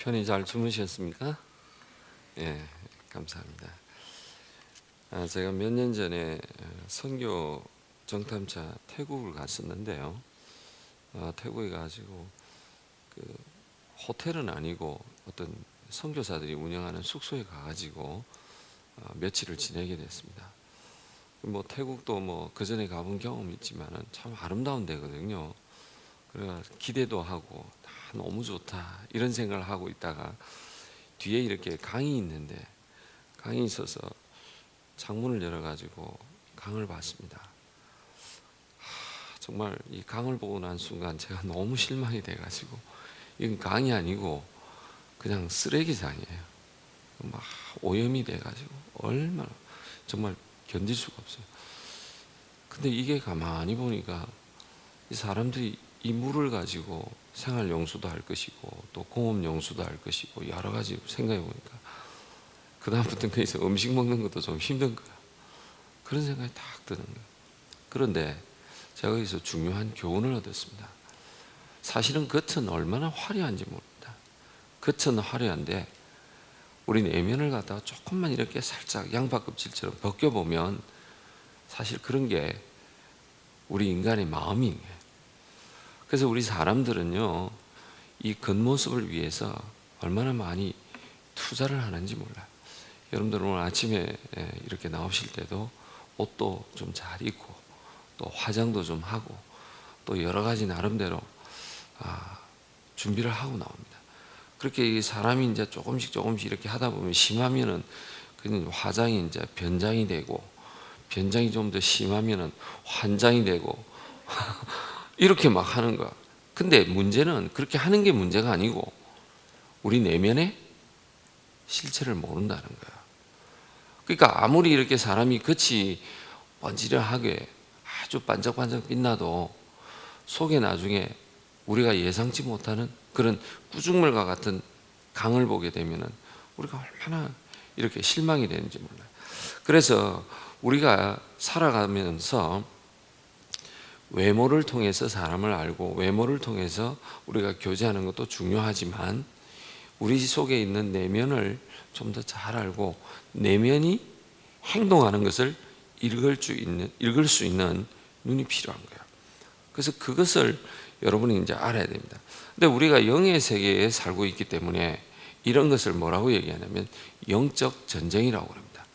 편히 잘 주무셨습니까? 예, 감사합니다. 제가 몇 년 전에 선교 정탐차 태국을 갔었는데요. 태국에 가지고 그 호텔은 아니고 어떤 선교사들이 운영하는 숙소에 가가지고 며칠을 지내게 됐습니다. 뭐 태국도 뭐 그 전에 가본 경험이 있지만은 참 아름다운 데거든요. 그래서 기대도 하고 너무 좋다 이런 생각을 하고 있다가 뒤에 이렇게 강이 있는데 강이 있어서 창문을 열어가지고 강을 봤습니다. 정말 이 강을 보고 난 순간 제가 너무 실망이 돼가지고 이건 강이 아니고 그냥 쓰레기장이에요. 막 오염이 돼가지고 얼마나 정말 견딜 수가 없어요. 근데 이게 가만히 보니까 이 사람들이 이 물을 가지고 생활 용수도 할 것이고 또 공업 용수도 할 것이고 여러 가지 생각해 보니까 그 다음부터는 거기서 음식 먹는 것도 좀 힘든 거야. 그런 생각이 딱 드는 거예요. 그런데 제가 여기서 중요한 교훈을 얻었습니다. 사실은 겉은 얼마나 화려한지 모릅니다. 겉은 화려한데 우리 내면을 갖다가 조금만 이렇게 살짝 양파 껍질처럼 벗겨보면 사실 그런 게 우리 인간의 마음인 거예요. 그래서 우리 사람들은요, 이 겉모습을 위해서 얼마나 많이 투자를 하는지 몰라요. 여러분들 오늘 아침에 이렇게 나오실 때도 옷도 좀 잘 입고 또 화장도 좀 하고 또 여러 가지 나름대로 준비를 하고 나옵니다. 그렇게 사람이 이제 조금씩 이렇게 하다 보면 심하면은 그냥 화장이 이제 변장이 되고 변장이 좀 더 심하면은 환장이 되고 이렇게 막 하는 거야. 근데 문제는 그렇게 하는 게 문제가 아니고 우리 내면의 실체를 모른다는 거야. 그러니까 아무리 이렇게 사람이 겉이 번지르하게 아주 반짝반짝 빛나도 속에 나중에 우리가 예상치 못하는 그런 꾸중물과 같은 강을 보게 되면은 우리가 얼마나 이렇게 실망이 되는지 몰라요. 그래서 우리가 살아가면서 외모를 통해서 사람을 알고 외모를 통해서 우리가 교제하는 것도 중요하지만 우리 속에 있는 내면을 좀 더 잘 알고 내면이 행동하는 것을 읽을 수 있는 눈이 필요한 거예요. 그래서 그것을 여러분이 이제 알아야 됩니다. 근데 우리가 영의 세계에 살고 있기 때문에 이런 것을 뭐라고 얘기하냐면 영적 전쟁이라고 합니다.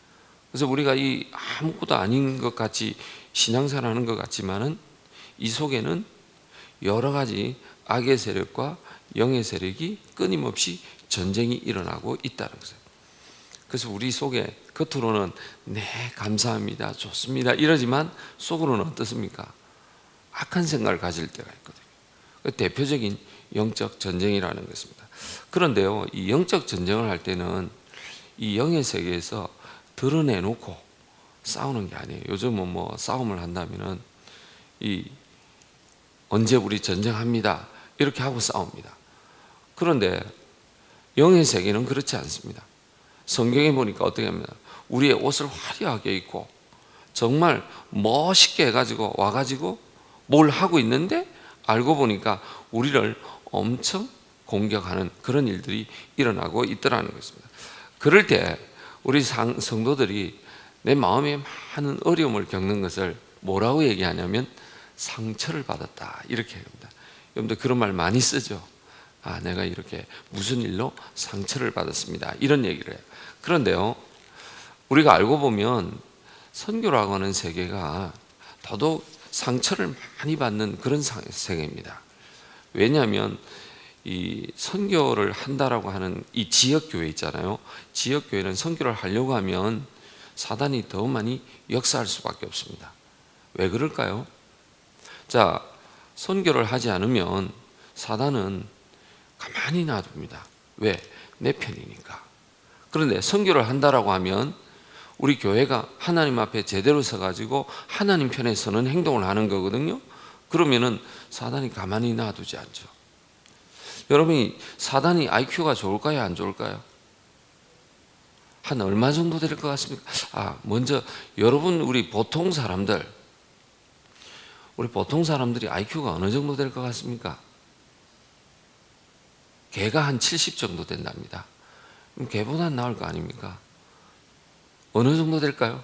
그래서 우리가 이 아무것도 아닌 것 같이 신앙생활하는 것 같지만은 이 속에는 여러 가지 악의 세력과 영의 세력이 끊임없이 전쟁이 일어나고 있다는 거죠. 그래서 우리 속에 겉으로는 네 감사합니다 좋습니다 이러지만 속으로는 어떻습니까? 악한 생각을 가질 때가 있거든요. 그 대표적인 영적 전쟁이라는 것입니다. 그런데요, 이 영적 전쟁을 할 때는 이 영의 세계에서 드러내놓고 싸우는 게 아니에요. 요즘은 뭐 싸움을 한다면은 이 언제 우리 전쟁합니다 이렇게 하고 싸웁니다. 그런데 영의 세계는 그렇지 않습니다. 성경에 보니까 어떻게 합니까? 우리의 옷을 화려하게 입고 정말 멋있게 해가지고 와가지고 뭘 하고 있는데 알고 보니까 우리를 엄청 공격하는 그런 일들이 일어나고 있더라는 것입니다. 그럴 때 우리 성도들이 내 마음에 많은 어려움을 겪는 것을 뭐라고 얘기하냐면 상처를 받았다 이렇게 합니다. 여러분들 그런 말 많이 쓰죠. 내가 이렇게 무슨 일로 상처를 받았습니다 이런 얘기를 해요. 그런데요, 우리가 알고 보면 선교라고 하는 세계가 더더욱 상처를 많이 받는 그런 세계입니다. 왜냐하면 이 선교를 한다라고 하는 이 지역교회 있잖아요. 지역교회는 선교를 하려고 하면 사단이 더 많이 역사할 수밖에 없습니다. 왜 그럴까요? 자, 선교를 하지 않으면 사단은 가만히 놔둡니다. 왜? 내 편이니까. 그런데 선교를 한다라고 하면 우리 교회가 하나님 앞에 제대로 서가지고 하나님 편에 서는 행동을 하는 거거든요. 그러면은 사단이 가만히 놔두지 않죠. 여러분이 사단이 IQ가 좋을까요? 안 좋을까요? 한 얼마 정도 될 것 같습니까? 먼저 여러분 우리 보통 사람들이 IQ가 어느 정도 될 것 같습니까? 개가 한 70 정도 된답니다. 그럼 개보다 나을 거 아닙니까? 어느 정도 될까요?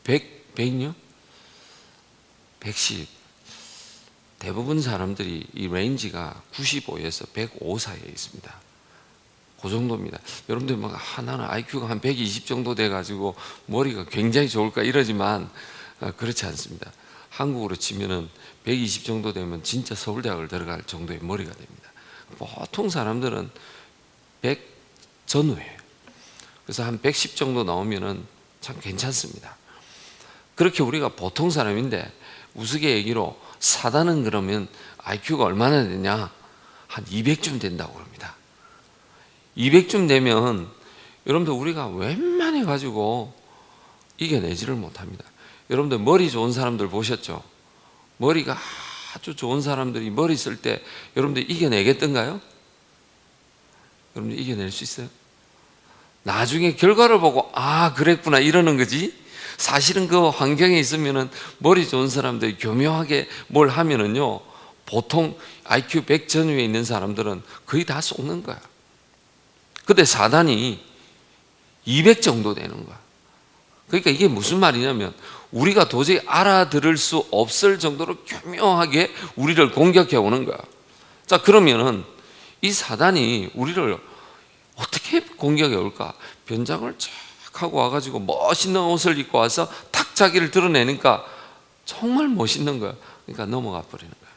100요? 110. 대부분 사람들이 이 레인지가 95에서 105 사이에 있습니다. 그 정도입니다. 여러분들 막 나는 IQ가 한 120 정도 돼가지고 머리가 굉장히 좋을까 이러지만 그렇지 않습니다. 한국으로 치면은 120 정도 되면 진짜 서울대학을 들어갈 정도의 머리가 됩니다. 보통 사람들은 100 전후예요. 그래서 한 110 정도 나오면은 참 괜찮습니다. 그렇게 우리가 보통 사람인데 우스갯얘기로 사단은 그러면 IQ가 얼마나 되냐? 한 200쯤 된다고 그럽니다. 200쯤 되면 여러분들 우리가 웬만해 가지고 이겨내지를 못합니다. 여러분들 머리 좋은 사람들 보셨죠? 머리가 아주 좋은 사람들이 머리 쓸 때 여러분들 이겨내겠던가요? 여러분들 이겨낼 수 있어요? 나중에 결과를 보고 그랬구나 이러는 거지. 사실은 그 환경에 있으면은 머리 좋은 사람들이 교묘하게 뭘 하면은요, 보통 IQ 100 전후에 있는 사람들은 거의 다 속는 거야. 근데 사단이 200 정도 되는 거야. 그러니까 이게 무슨 말이냐면 우리가 도저히 알아들을 수 없을 정도로 교묘하게 우리를 공격해 오는 거야. 자, 그러면은 이 사단이 우리를 어떻게 공격해 올까? 변장을 쫙 하고 와가지고 멋있는 옷을 입고 와서 탁 자기를 드러내니까 정말 멋있는 거야. 그러니까 넘어가 버리는 거야.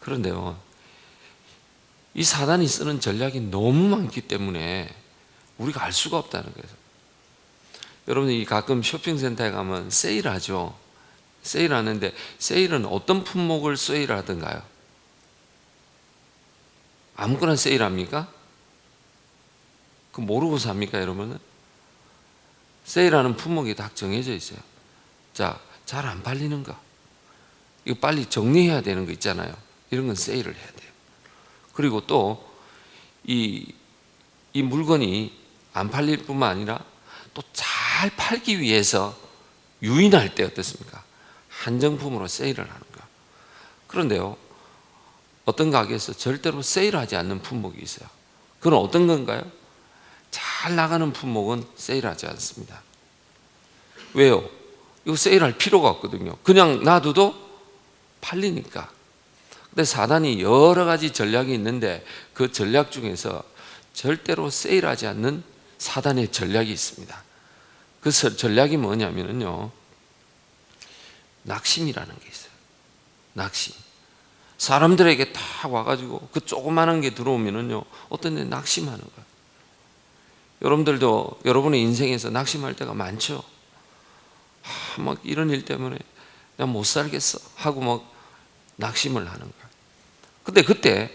그런데요, 이 사단이 쓰는 전략이 너무 많기 때문에 우리가 알 수가 없다는 거예요. 여러분이 가끔 쇼핑센터에 가면 세일하죠. 세일하는데 세일은 어떤 품목을 세일하던가요? 아무거나 세일합니까? 그 모르고 삽니까, 여러분은? 세일하는 품목이 딱 정해져 있어요. 자, 잘 안 팔리는 거, 이거 빨리 정리해야 되는 거 있잖아요. 이런 건 세일을 해야 돼요. 그리고 또 이 물건이 안 팔릴 뿐만 아니라 또 잘 팔기 위해서 유인할 때 어떻습니까? 한정품으로 세일을 하는 거. 그런데요, 어떤 가게에서 절대로 세일하지 않는 품목이 있어요. 그건 어떤 건가요? 잘 나가는 품목은 세일하지 않습니다. 왜요? 이거 세일할 필요가 없거든요. 그냥 놔둬도 팔리니까. 근데 사단이 여러 가지 전략이 있는데 그 전략 중에서 절대로 세일하지 않는 사단의 전략이 있습니다. 그 전략이 뭐냐면요, 낙심이라는 게 있어요. 낙심. 사람들에게 다 와가지고 그 조그마한 게 들어오면요, 어떤 데 낙심하는 거예요. 여러분들도 여러분의 인생에서 낙심할 때가 많죠. 막 이런 일 때문에 나 못 살겠어 하고 막 낙심을 하는 거예요. 근데 그때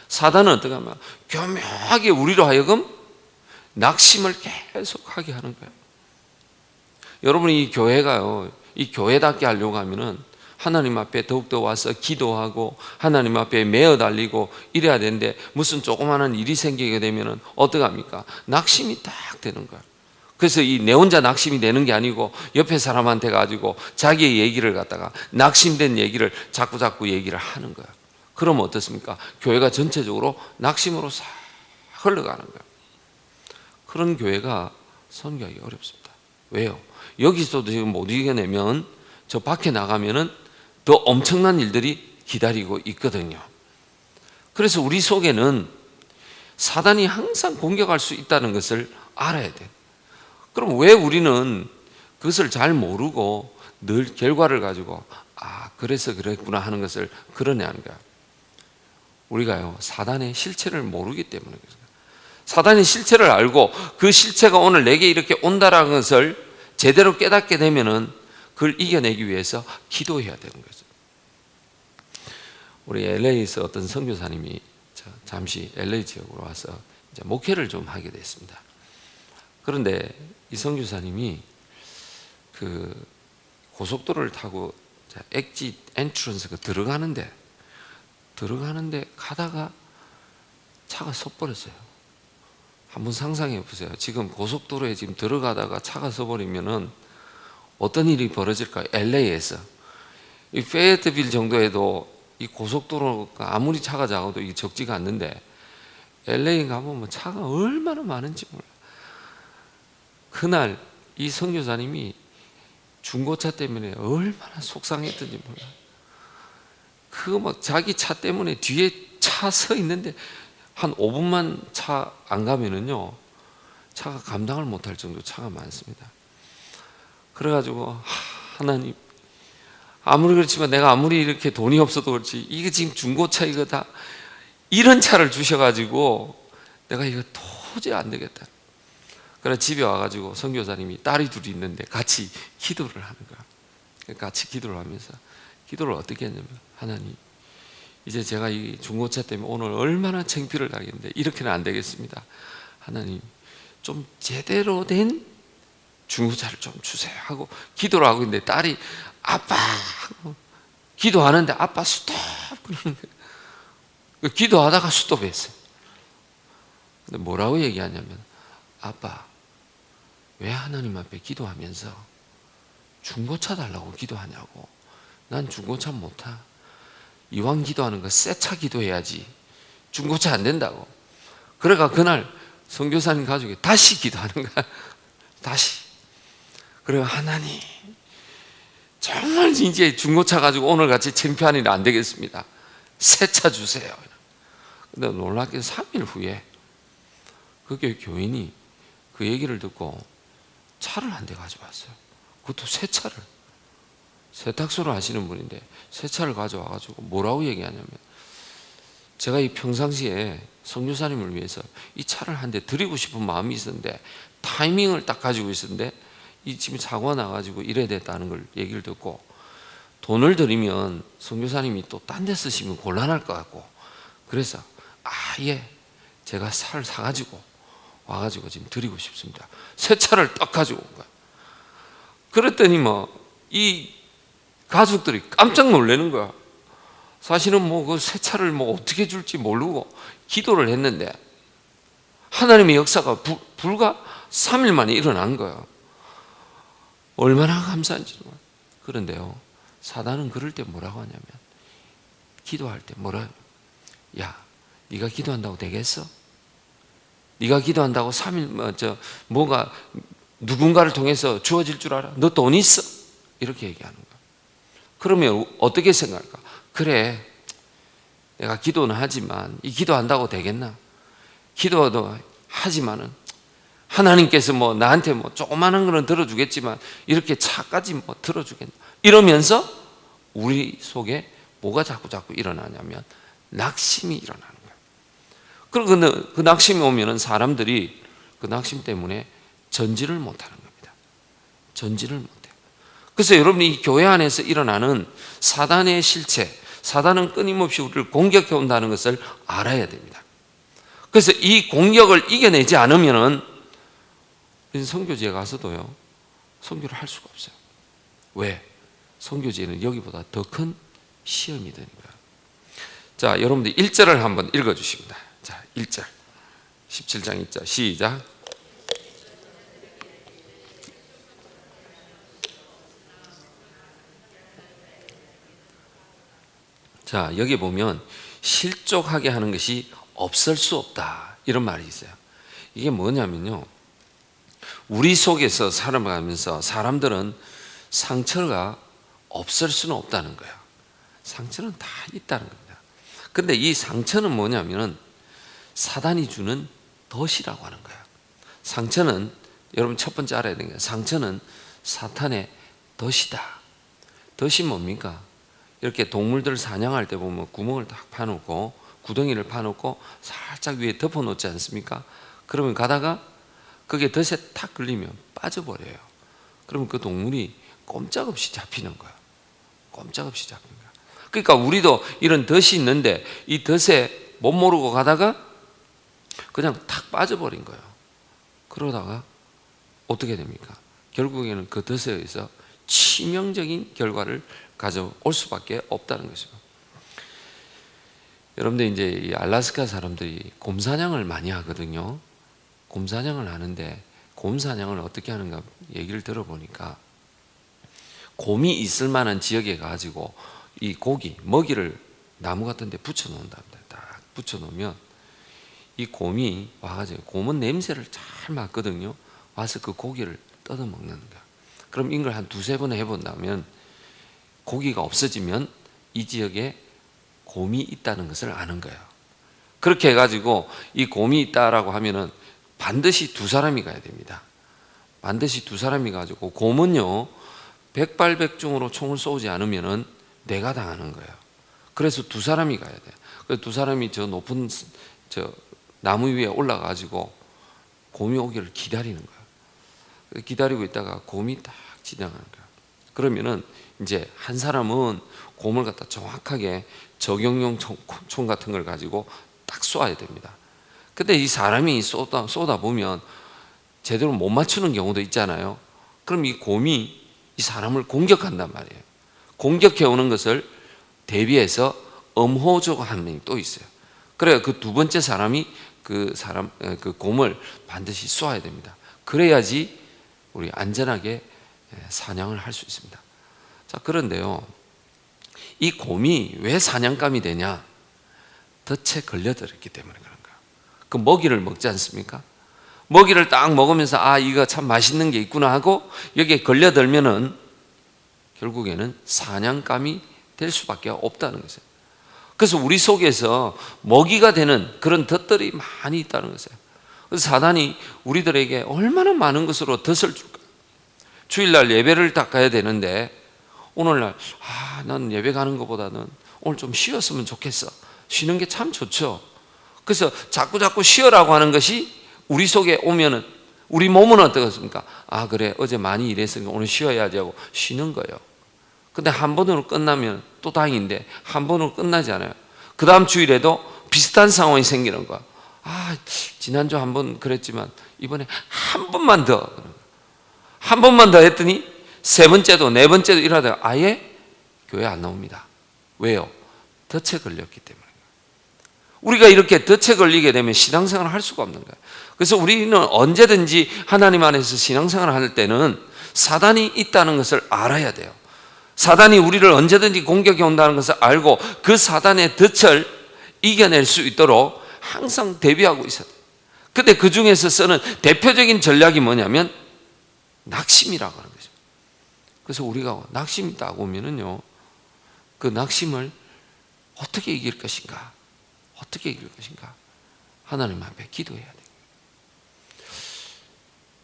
사단은 어떻게 하면 교묘하게 우리로 하여금 낙심을 계속하게 하는 거예요. 여러분, 이 교회가요, 이 교회답게 하려고 하면은 하나님 앞에 더욱더 와서 기도하고 하나님 앞에 매어 달리고 이래야 되는데 무슨 조그마한 일이 생기게 되면은 어떡합니까? 낙심이 딱 되는 거예요. 그래서 이 내 혼자 낙심이 되는 게 아니고 옆에 사람한테 가지고 자기의 얘기를 갖다가 낙심된 얘기를 자꾸 얘기를 하는 거예요. 그러면 어떻습니까? 교회가 전체적으로 낙심으로 싹 흘러가는 거예요. 그런 교회가 선교하기 어렵습니다. 왜요? 여기서도 지금 못 이겨내면 저 밖에 나가면은 더 엄청난 일들이 기다리고 있거든요. 그래서 우리 속에는 사단이 항상 공격할 수 있다는 것을 알아야 돼요. 그럼 왜 우리는 그것을 잘 모르고 늘 결과를 가지고 그래서 그랬구나 하는 것을 그러냐는 거야. 우리가요, 사단의 실체를 모르기 때문에 그래요. 사단의 실체를 알고 그 실체가 오늘 내게 이렇게 온다라는 것을 제대로 깨닫게 되면은 그걸 이겨내기 위해서 기도해야 되는 거죠. 우리 LA에서 어떤 선교사님이 잠시 LA 지역으로 와서 이제 목회를 좀 하게 됐습니다. 그런데 이 선교사님이 그 고속도로를 타고 엑짓 엔트런스가 들어가는데 가다가 차가 서버렸어요. 한번 상상해 보세요. 지금 고속도로에 지금 들어가다가 차가 서버리면은 어떤 일이 벌어질까요? LA에서 이 페이어트빌 정도에도 이 고속도로가 아무리 차가 작아도 이게 적지가 않는데 LA 가보면 차가 얼마나 많은지 몰라. 그날 이 선교사님이 중고차 때문에 얼마나 속상했던지 몰라. 그거 막 자기 차 때문에 뒤에 차 서 있는데 한 5분만 차 안 가면은요, 차가 감당을 못할 정도 차가 많습니다. 그래가지고 하나님, 아무리 그렇지만 내가 아무리 이렇게 돈이 없어도 그렇지 이게 지금 중고차 이거 다 이런 차를 주셔가지고 내가 이거 도저히 안 되겠다. 그래 집에 와가지고 선교사님이 딸이 둘이 있는데 같이 기도를 하는 거야. 같이 기도를 하면서 기도를 어떻게 했냐면, 하나님, 이제 제가 이 중고차 때문에 오늘 얼마나 창피를 당했는데 이렇게는 안 되겠습니다. 하나님, 좀 제대로 된 중고차를 좀 주세요 하고 기도를 하고 있는데 딸이 아빠 하고 기도하는데 아빠 스톱 그러는 거예요. 기도하다가 스톱했어요. 근데 뭐라고 얘기하냐면, 아빠, 왜 하나님 앞에 기도하면서 중고차 달라고 기도하냐고. 난 중고차 못 타. 이왕 기도하는 거 새 차 기도해야지. 중고차 안 된다고. 그래가 그날 선교사님 가족이 다시 기도하는 거야. 다시. 그래가 하나님, 정말 이제 중고차 가지고 오늘 같이 창피한 일은 안 되겠습니다. 새 차 주세요. 근데 놀랍게 3일 후에 그 교인이 그 얘기를 듣고 차를 한 대 가져왔어요. 그것도 새 차를. 세탁소를 하시는 분인데 새 차를 가져와가지고 뭐라고 얘기하냐면, 제가 이 평상시에 선교사님을 위해서 이 차를 한 대 드리고 싶은 마음이 있었는데 타이밍을 딱 가지고 있었는데 이 지금 사고가 나가지고 이래 됐다는 걸 얘기를 듣고, 돈을 드리면 선교사님이 또 딴 데 쓰시면 곤란할 것 같고, 그래서 아예 제가 차를 사가지고 와가지고 지금 드리고 싶습니다. 새 차를 딱 가지고 온 거야. 그랬더니 이 가족들이 깜짝 놀라는 거야. 사실은 그 새 차를 어떻게 줄지 모르고 기도를 했는데 하나님의 역사가 불과 3일 만에 일어난 거야. 얼마나 감사한지. 그런데요, 사단은 그럴 때 뭐라고 하냐면, 기도할 때 뭐라, 야, 네가 기도한다고 되겠어? 네가 기도한다고 3일 뭐가 누군가를 통해서 주어질 줄 알아? 너 돈 있어? 이렇게 얘기하는 거야. 그러면 어떻게 생각할까? 그래, 내가 기도는 하지만 이 기도한다고 되겠나? 기도도 하지만은 하나님께서 나한테 조그마한 거는 들어주겠지만 이렇게 차까지 들어주겠나? 이러면서 우리 속에 뭐가 자꾸 일어나냐면 낙심이 일어나는 거예요. 그리고 그 낙심이 오면은 사람들이 그 낙심 때문에 전지를 못하는 겁니다. 전지를 못해요. 그래서 여러분이 이 교회 안에서 일어나는 사단의 실체, 사단은 끊임없이 우리를 공격해 온다는 것을 알아야 됩니다. 그래서 이 공격을 이겨내지 않으면은 선교지에 가서도요, 선교를 할 수가 없어요. 왜? 선교지에는 여기보다 더 큰 시험이 되니까. 자, 여러분들 1절을 한번 읽어 주십니다. 자, 1절. 17장 1절 시작. 자, 여기 보면 실족하게 하는 것이 없을 수 없다, 이런 말이 있어요. 이게 뭐냐면요, 우리 속에서 살아가면서 사람들은 상처가 없을 수는 없다는 거예요. 상처는 다 있다는 겁니다. 그런데 이 상처는 뭐냐면은 사단이 주는 덫이라고 하는 거예요. 상처는, 여러분 첫 번째 알아야 되는 게, 상처는 사탄의 덫이다. 덫이 뭡니까? 이렇게 동물들 사냥할 때 보면 구멍을 딱 파놓고 구덩이를 파놓고 살짝 위에 덮어놓지 않습니까? 그러면 가다가 그게 덫에 탁 걸리면 빠져버려요. 그러면 그 동물이 꼼짝없이 잡히는 거예요. 꼼짝없이 잡히는 거예요. 그러니까 우리도 이런 덫이 있는데 이 덫에 못 모르고 가다가 그냥 탁 빠져버린 거예요. 그러다가 어떻게 됩니까? 결국에는 그 덫에 의해서 치명적인 결과를 가져올 수밖에 없다는 것이죠. 여러분들 이제 이 알래스카 사람들이 곰 사냥을 많이 하거든요. 곰 사냥을 하는데 곰 사냥을 어떻게 하는가 얘기를 들어보니까, 곰이 있을 만한 지역에 가지고 이 고기, 먹이를 나무 같은 데 붙여 놓는답니다. 딱 붙여 놓으면 이 곰이 와가지고, 곰은 냄새를 잘 맡거든요. 와서 그 고기를 뜯어 먹는 거야. 그럼 이걸 한 두세 번 해본다면 고기가 없어지면 이 지역에 곰이 있다는 것을 아는 거예요. 그렇게 해가지고 이 곰이 있다라고 하면은 반드시 두 사람이 가야 됩니다. 반드시 두 사람이 가지고, 곰은요 백발백중으로 총을 쏘지 않으면은 내가 당하는 거예요. 그래서 두 사람이 가야 돼요. 그래서 두 사람이 저 높은 저 나무 위에 올라가지고 곰이 오기를 기다리는 거예요. 기다리고 있다가 곰이 딱 지나가는 거예요. 그러면은 이제 한 사람은 곰을 갖다 정확하게 저격용 총 같은 걸 가지고 딱 쏘아야 됩니다. 근데 이 사람이 쏘다 보면 제대로 못 맞추는 경우도 있잖아요. 그럼 이 곰이 이 사람을 공격한단 말이에요. 공격해 오는 것을 대비해서 엄호조하는 또 있어요. 그래야 그 두 번째 사람이 그 곰을 반드시 쏘아야 됩니다. 그래야지 우리 안전하게 사냥을 할 수 있습니다. 자, 그런데요, 이 곰이 왜 사냥감이 되냐? 덫에 걸려들었기 때문에 그런 거예요. 그 먹이를 먹지 않습니까? 먹이를 딱 먹으면서 이거 참 맛있는 게 있구나 하고 여기에 걸려들면은 결국에는 사냥감이 될 수밖에 없다는 것이에요. 그래서 우리 속에서 먹이가 되는 그런 덫들이 많이 있다는 것이에요. 그래서 사단이 우리들에게 얼마나 많은 것으로 덫을 줄까? 주일날 예배를 딱 가야 되는데 오늘날 난 예배 가는 것보다는 오늘 좀 쉬었으면 좋겠어. 쉬는 게 참 좋죠. 그래서 자꾸 쉬어라고 하는 것이 우리 속에 오면은 우리 몸은 어떻습니까? 그래, 어제 많이 일했으니까 오늘 쉬어야지 하고 쉬는 거예요. 근데 한 번으로 끝나면 또 다행인데 한 번으로 끝나지 않아요. 그 다음 주일에도 비슷한 상황이 생기는 거야. 지난주 한 번 그랬지만 이번에 한 번만 더 했더니 세 번째도 네 번째도 이러다가 아예 교회 안 나옵니다. 왜요? 덫에 걸렸기 때문에. 우리가 이렇게 덫에 걸리게 되면 신앙생활을 할 수가 없는 거예요. 그래서 우리는 언제든지 하나님 안에서 신앙생활을 할 때는 사단이 있다는 것을 알아야 돼요. 사단이 우리를 언제든지 공격해 온다는 것을 알고 그 사단의 덫을 이겨낼 수 있도록 항상 대비하고 있어야 돼요. 근데 그 중에서 쓰는 대표적인 전략이 뭐냐면 낙심이라고 하는 거죠. 그래서 우리가 낙심이 딱 오면은요, 그 낙심을 어떻게 이길 것인가? 어떻게 이길 것인가? 하나님 앞에 기도해야 돼요.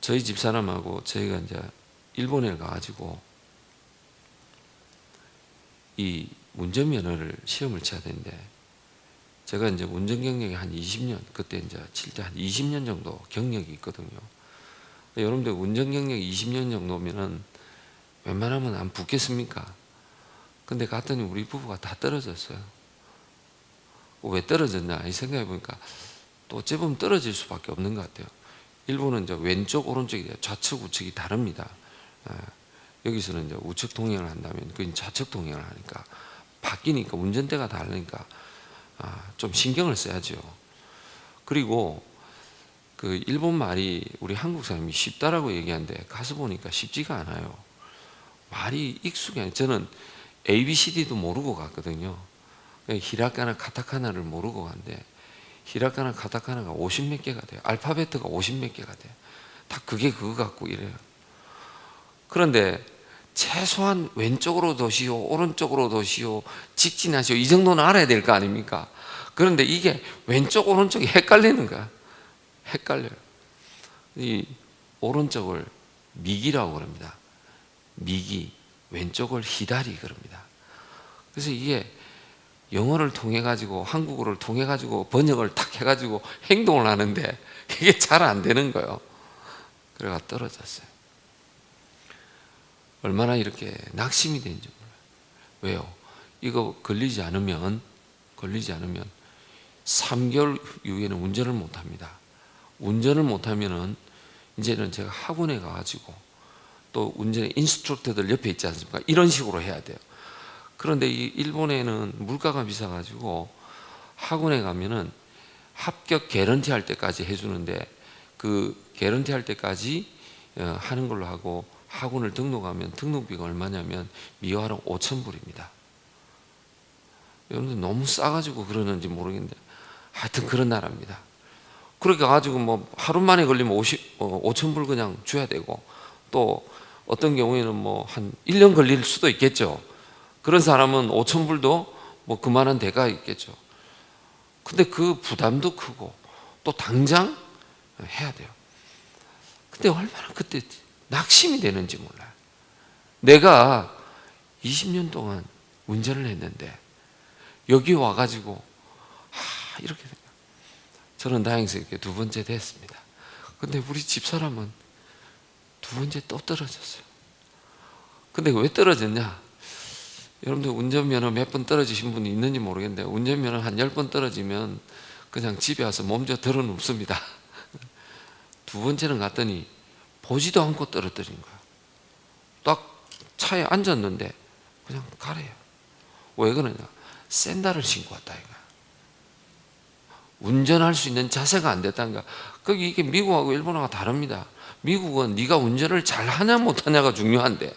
저희 집사람하고 저희가 이제 일본에 가가지고 이 운전면허를 시험을 쳐야 되는데, 제가 이제 운전 경력이 한 20년, 그때 이제 칠 때 한 20년 정도 경력이 있거든요. 여러분들 운전 경력이 20년 정도면은 웬만하면 안 붙겠습니까? 근데 갔더니 우리 부부가 다 떨어졌어요. 왜 떨어졌냐? 이 생각해 보니까 또 어찌 보면 떨어질 수밖에 없는 것 같아요. 일본은 이제 왼쪽, 오른쪽이 좌측, 우측이 다릅니다. 여기서는 이제 우측 동행을 한다면 그 좌측 동행을 하니까 바뀌니까 운전대가 다르니까 좀 신경을 써야죠. 그리고 그 일본 말이 우리 한국 사람이 쉽다라고 얘기하는데 가서 보니까 쉽지가 않아요. 말이 익숙해 않아요. 저는 ABCD도 모르고 갔거든요. 히라가나 카타카나를 모르고 갔는데 히라가나 카타카나가 50몇 개가 돼요. 알파베트가 50몇 개가 돼요. 다 그거 갖고 이래요. 그런데 최소한 왼쪽으로 도시오, 오른쪽으로 도시오, 직진하시오, 이 정도는 알아야 될 거 아닙니까? 그런데 이게 왼쪽 오른쪽이 헷갈리는 거야. 헷갈려요. 이 오른쪽을 미기라고 그럽니다. 미기, 왼쪽을 히다리 그럽니다. 그래서 이게 영어를 통해 가지고 한국어를 통해 가지고 번역을 탁 해가지고 행동을 하는데 이게 잘 안 되는 거예요. 그래가 떨어졌어요. 얼마나 이렇게 낙심이 되는지 몰라요. 왜요? 이거 걸리지 않으면 3개월 이후에는 운전을 못 합니다. 운전을 못 하면은 이제는 제가 학원에 가가지고 또 운전의 인스트럭터들 옆에 있지 않습니까? 이런 식으로 해야 돼요. 그런데 이 일본에는 물가가 비싸가지고 학원에 가면은 합격 개런티 할 때까지 해주는데 그 개런티 할 때까지 하는 걸로 하고 학원을 등록하면 등록비가 얼마냐면 미화로 5,000불입니다. 여러분들 너무 싸가지고 그러는지 모르겠는데 하여튼 그런 나라입니다. 그렇게 가지고 뭐 하루 만에 걸리면 5,000불 그냥 줘야 되고, 또 어떤 경우에는 뭐 한 1년 걸릴 수도 있겠죠. 그런 사람은 5,000불도 뭐 그만한 대가 있겠죠. 근데 그 부담도 크고 또 당장 해야 돼요. 근데 얼마나 그때 낙심이 되는지 몰라요. 내가 20년 동안 운전을 했는데 여기 와가지고 이렇게 돼요. 저는 다행스럽게 두 번째 됐습니다. 근데 우리 집사람은 두 번째 또 떨어졌어요. 근데 왜 떨어졌냐? 여러분들 운전면허 몇 번 떨어지신 분이 있는지 모르겠는데, 운전면허 한 10번 떨어지면 그냥 집에 와서 몸져 들어 눕습니다. 두 번째는 갔더니 보지도 않고 떨어뜨린 거야. 딱 차에 앉았는데 그냥 가래요. 왜 그러냐? 샌들을 신고 왔다 이거야. 운전할 수 있는 자세가 안 됐다는 거야. 거기 이게 미국하고 일본하고 다릅니다. 미국은 네가 운전을 잘하냐 못하냐가 중요한데,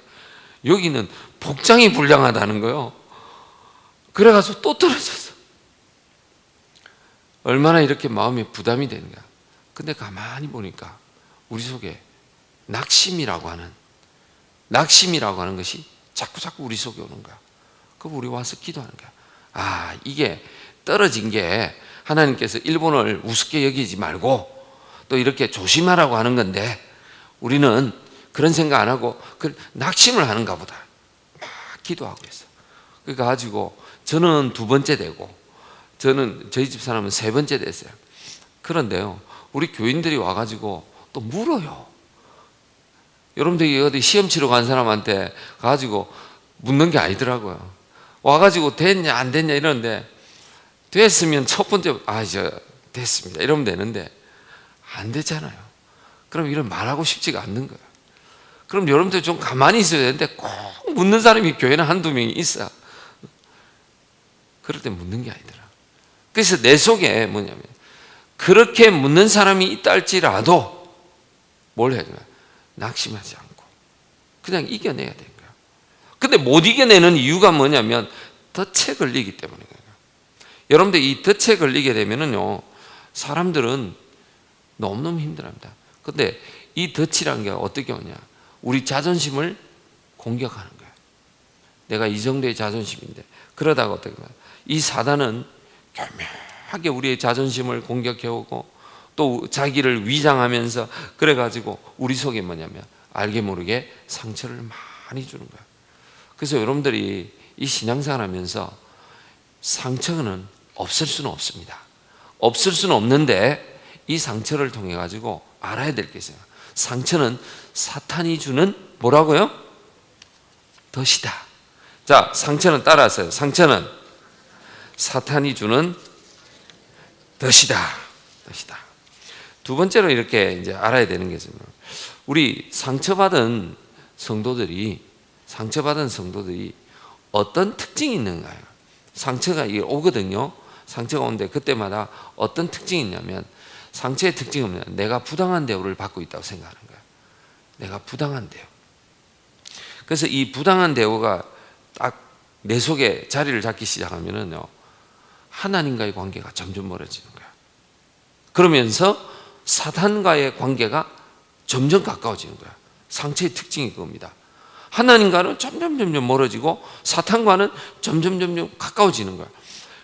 여기는 복장이 불량하다는 거요. 그래가지고 또 떨어졌어. 얼마나 이렇게 마음에 부담이 되는가. 근데 가만히 보니까 우리 속에 낙심이라고 하는 것이 자꾸 우리 속에 오는 거야. 그럼 우리 와서 기도하는 거야. 이게 떨어진 게 하나님께서 일본을 우습게 여기지 말고 또 이렇게 조심하라고 하는 건데, 우리는 그런 생각 안 하고 그 낙심을 하는가 보다. 막 기도하고 있어. 그러니까 가지고 저는 두 번째 되고, 저희 집 사람은 세 번째 됐어요. 그런데요, 우리 교인들이 와가지고 또 물어요. 여러분들이 어디 시험 치러 간 사람한테 가지고 묻는 게 아니더라고요. 와가지고 됐냐 안 됐냐 이러는데, 됐으면 첫 번째 됐습니다 이러면 되는데 안 되잖아요. 그럼 이런 말하고 싶지가 않는 거예요. 그럼 여러분들 좀 가만히 있어야 되는데 꼭 묻는 사람이 교회는 한두 명이 있어. 그럴 때 묻는 게 아니더라. 그래서 내 속에 뭐냐면, 그렇게 묻는 사람이 있다 할지라도 뭘 해야 되나? 낙심하지 않고 그냥 이겨내야 되는 거야. 근데 못 이겨내는 이유가 뭐냐면 덫에 걸리기 때문인 거예요. 여러분들 이 덫에 걸리게 되면은요, 사람들은 너무너무 힘들어합니다. 근데 이 덫이란 게 어떻게 오냐? 우리 자존심을 공격하는 거예요. 내가 이 정도의 자존심인데, 그러다가 어떻게 보면 이 사단은 교묘하게 우리의 자존심을 공격해오고 또 자기를 위장하면서 그래가지고 우리 속에 뭐냐면 알게 모르게 상처를 많이 주는 거예요. 그래서 여러분들이 이 신앙생활 하면서 상처는 없을 수는 없습니다. 없을 수는 없는데 이 상처를 통해 가지고 알아야 될 게 있어요. 상처는 사탄이 주는 뭐라고요? 덫이다. 자, 상처는 따라하세요. 상처는 사탄이 주는 덫이다. 두 번째로 이렇게 이제 알아야 되는 게 있습니다. 우리 상처받은 성도들이 어떤 특징이 있는가요? 상처가 오거든요. 상처가 오는데 그때마다 어떤 특징이 있냐면, 상처의 특징은 뭐냐? 내가 부당한 대우를 받고 있다고 생각하는 거예요. 내가 부당한 대우. 그래서 이 부당한 대우가 딱 내 속에 자리를 잡기 시작하면은요, 하나님과의 관계가 점점 멀어지는 거야. 그러면서 사탄과의 관계가 점점 가까워지는 거야. 상처의 특징이 그겁니다. 하나님과는 점점 멀어지고 사탄과는 점점 가까워지는 거야.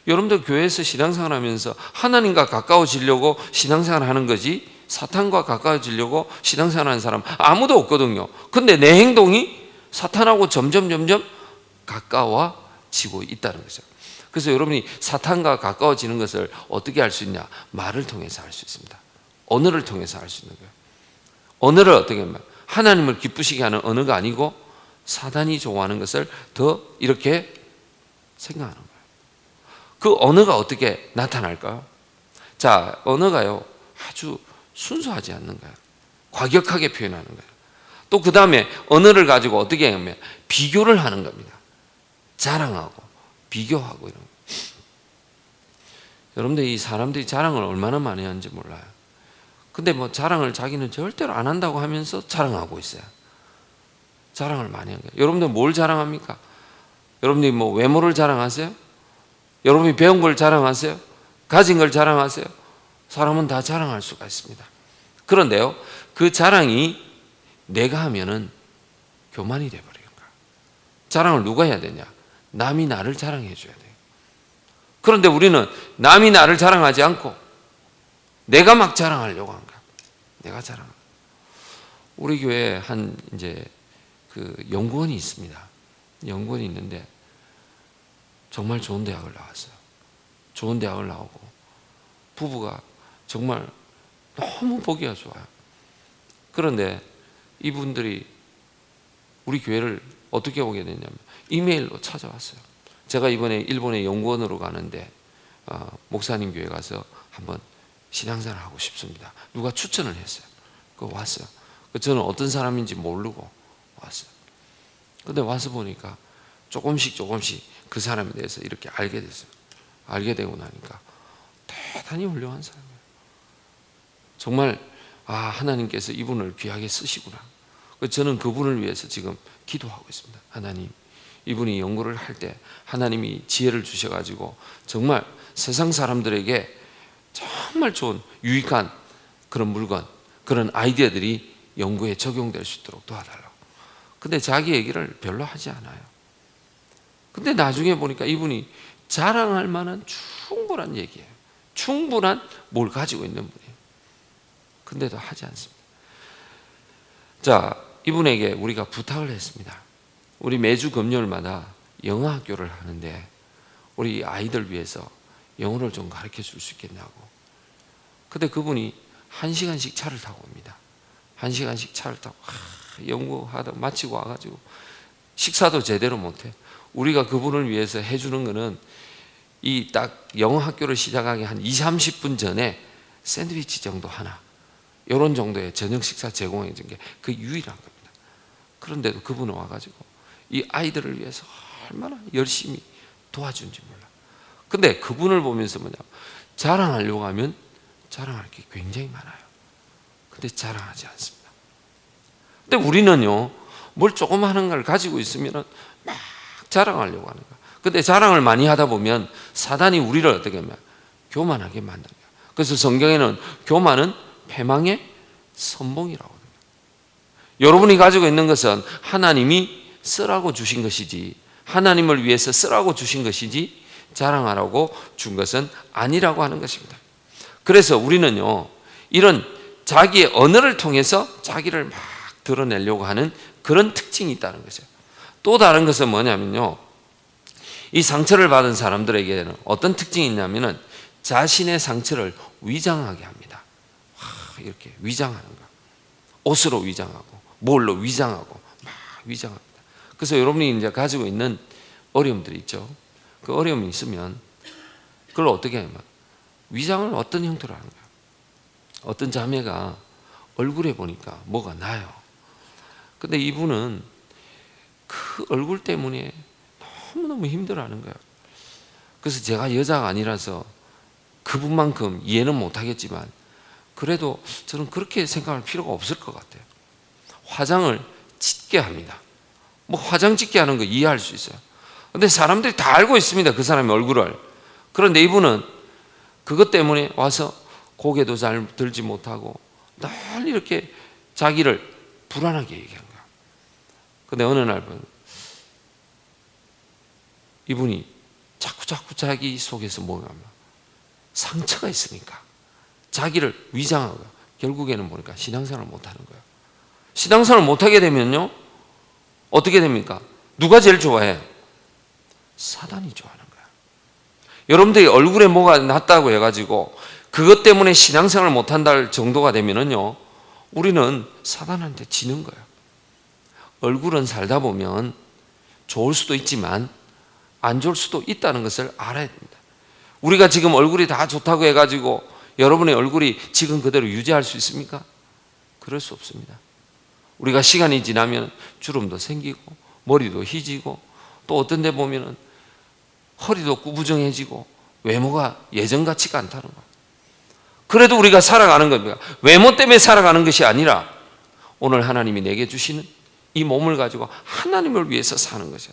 여러분들 교회에서 신앙생활 하면서 하나님과 가까워지려고 신앙생활 하는 거지, 사탄과 가까워지려고 신앙생활 하는 사람 아무도 없거든요. 근데 내 행동이 사탄하고 점점 가까워지고 있다는 거죠. 그래서 여러분이 사탄과 가까워지는 것을 어떻게 알 수 있냐? 말을 통해서 알 수 있습니다. 언어를 통해서 알 수 있는 거예요. 언어를 어떻게 하면 하나님을 기쁘시게 하는 언어가 아니고 사단이 좋아하는 것을 더 이렇게 생각하는 거예요. 그 언어가 어떻게 나타날까요? 자, 언어가요, 아주 순수하지 않는 거예요. 과격하게 표현하는 거예요. 또 그 다음에 언어를 가지고 어떻게 하면 비교를 하는 겁니다. 자랑하고 비교하고 이런 거. 여러분들 이 사람들이 자랑을 얼마나 많이 하는지 몰라요. 근데 뭐 자랑을 자기는 절대로 안 한다고 하면서 자랑하고 있어요. 자랑을 많이 하는 거예요. 여러분들 뭘 자랑합니까? 여러분들이 뭐 외모를 자랑하세요? 여러분이 배운 걸 자랑하세요? 가진 걸 자랑하세요? 사람은 다 자랑할 수가 있습니다. 그런데요, 그 자랑이 내가 하면은 교만이 돼버리는 거야. 자랑을 누가 해야 되냐? 남이 나를 자랑해 줘야 돼요. 그런데 우리는 남이 나를 자랑하지 않고 내가 막 자랑하려고 한 거야. 내가 자랑. 우리 교회에 한 이제 그 연구원이 있습니다. 연구원이 있는데 정말 좋은 대학을 나왔어요. 좋은 대학을 나오고 부부가 정말 너무 보기가 좋아요. 그런데 이분들이 우리 교회를 어떻게 오게 됐냐면 이메일로 찾아왔어요. 제가 이번에 일본에 연구원으로 가는데 목사님 교회 가서 한번 신앙생활 하고 싶습니다. 누가 추천을 했어요. 왔어요. 저는 어떤 사람인지 모르고 왔어요. 근데 와서 보니까 조금씩 그 사람에 대해서 이렇게 알게 됐어요. 알게 되고 나니까 대단히 훌륭한 사람이에요. 정말 하나님께서 이분을 귀하게 쓰시구나. 저는 그분을 위해서 지금 기도하고 있습니다. 하나님, 이분이 연구를 할 때 하나님이 지혜를 주셔가지고 정말 세상 사람들에게 정말 좋은 유익한 그런 물건, 그런 아이디어들이 연구에 적용될 수 있도록 도와달라고. 근데 자기 얘기를 별로 하지 않아요. 근데 나중에 보니까 이분이 자랑할 만한 충분한 얘기예요. 충분한 뭘 가지고 있는 분이에요. 근데도 하지 않습니다. 자, 이분에게 우리가 부탁을 했습니다. 우리 매주 금요일마다 영어 학교를 하는데 우리 아이들 위해서 영어를 좀 가르쳐 줄 수 있겠냐고. 근데 그분이 1시간씩 차를 타고 옵니다. 1시간씩 차를 타고 연구하다 마치고 와가지고 식사도 제대로 못해. 우리가 그분을 위해서 해주는 거는 이 딱 영어 학교를 시작하기 한 20-30분 전에 샌드위치 정도 하나, 이런 정도의 저녁 식사 제공해 준 게 그 유일한 겁니다. 그런데도 그분은 와가지고 이 아이들을 위해서 얼마나 열심히 도와준지 몰라. 근데 그분을 보면서 자랑하려고 하면 자랑할 게 굉장히 많아요. 근데 자랑하지 않습니다. 근데 우리는요, 뭘 조금 하는 걸 가지고 있으면 막 자랑하려고 하는 거야. 근데 자랑을 많이 하다 보면 사단이 우리를 어떻게 하면 교만하게 만드는 거야. 그래서 성경에는 교만은 패망의 선봉이라고 합니다. 여러분이 가지고 있는 것은 하나님이 쓰라고 주신 것이지, 하나님을 위해서 쓰라고 주신 것이지 자랑하라고 준 것은 아니라고 하는 것입니다. 그래서 우리는요, 이런 자기의 언어를 통해서 자기를 막 드러내려고 하는 그런 특징이 있다는 거죠. 또 다른 것은 뭐냐면요, 이 상처를 받은 사람들에게는 어떤 특징이 있냐면은 자신의 상처를 위장하게 합니다. 이렇게 위장하는 거. 옷으로 위장하고, 뭘로 위장하고, 막 위장합니다. 그래서 여러분이 이제 가지고 있는 어려움들이 있죠. 그 어려움이 있으면 그걸 어떻게 하면 위장을 어떤 형태로 하는 거예요. 어떤 자매가 얼굴에 보니까 뭐가 나요. 근데 이분은 그 얼굴 때문에 너무너무 힘들어하는 거예요. 그래서 제가 여자가 아니라서 그분만큼 이해는 못하겠지만 그래도 저는 그렇게 생각할 필요가 없을 것 같아요. 화장을 짙게 합니다. 뭐 화장 짙게 하는 거 이해할 수 있어요. 근데 사람들이 다 알고 있습니다, 그 사람의 얼굴을. 그런데 이분은 그것 때문에 와서 고개도 잘 들지 못하고 늘 이렇게 자기를 불안하게 얘기한 거야. 근데 어느 날 이분이 자꾸 자기 속에서 뭐냐면 상처가 있으니까 자기를 위장하고 결국에는 보니까 신앙생활을 못하는 거예요. 신앙생활을 못하게 되면요, 어떻게 됩니까? 누가 제일 좋아해요? 사단이 좋아하는 거야. 여러분들이 얼굴에 뭐가 났다고 해가지고 그것 때문에 신앙생활을 못한다 정도가 되면은요, 우리는 사단한테 지는 거예요. 얼굴은 살다 보면 좋을 수도 있지만 안 좋을 수도 있다는 것을 알아야 됩니다. 우리가 지금 얼굴이 다 좋다고 해가지고 여러분의 얼굴이 지금 그대로 유지할 수 있습니까? 그럴 수 없습니다. 우리가 시간이 지나면 주름도 생기고 머리도 희지고 또 어떤 데 보면은 허리도 구부정해지고 외모가 예전 같지가 않다는 거예요. 그래도 우리가 살아가는 겁니다. 외모 때문에 살아가는 것이 아니라 오늘 하나님이 내게 주시는 이 몸을 가지고 하나님을 위해서 사는 것이에요.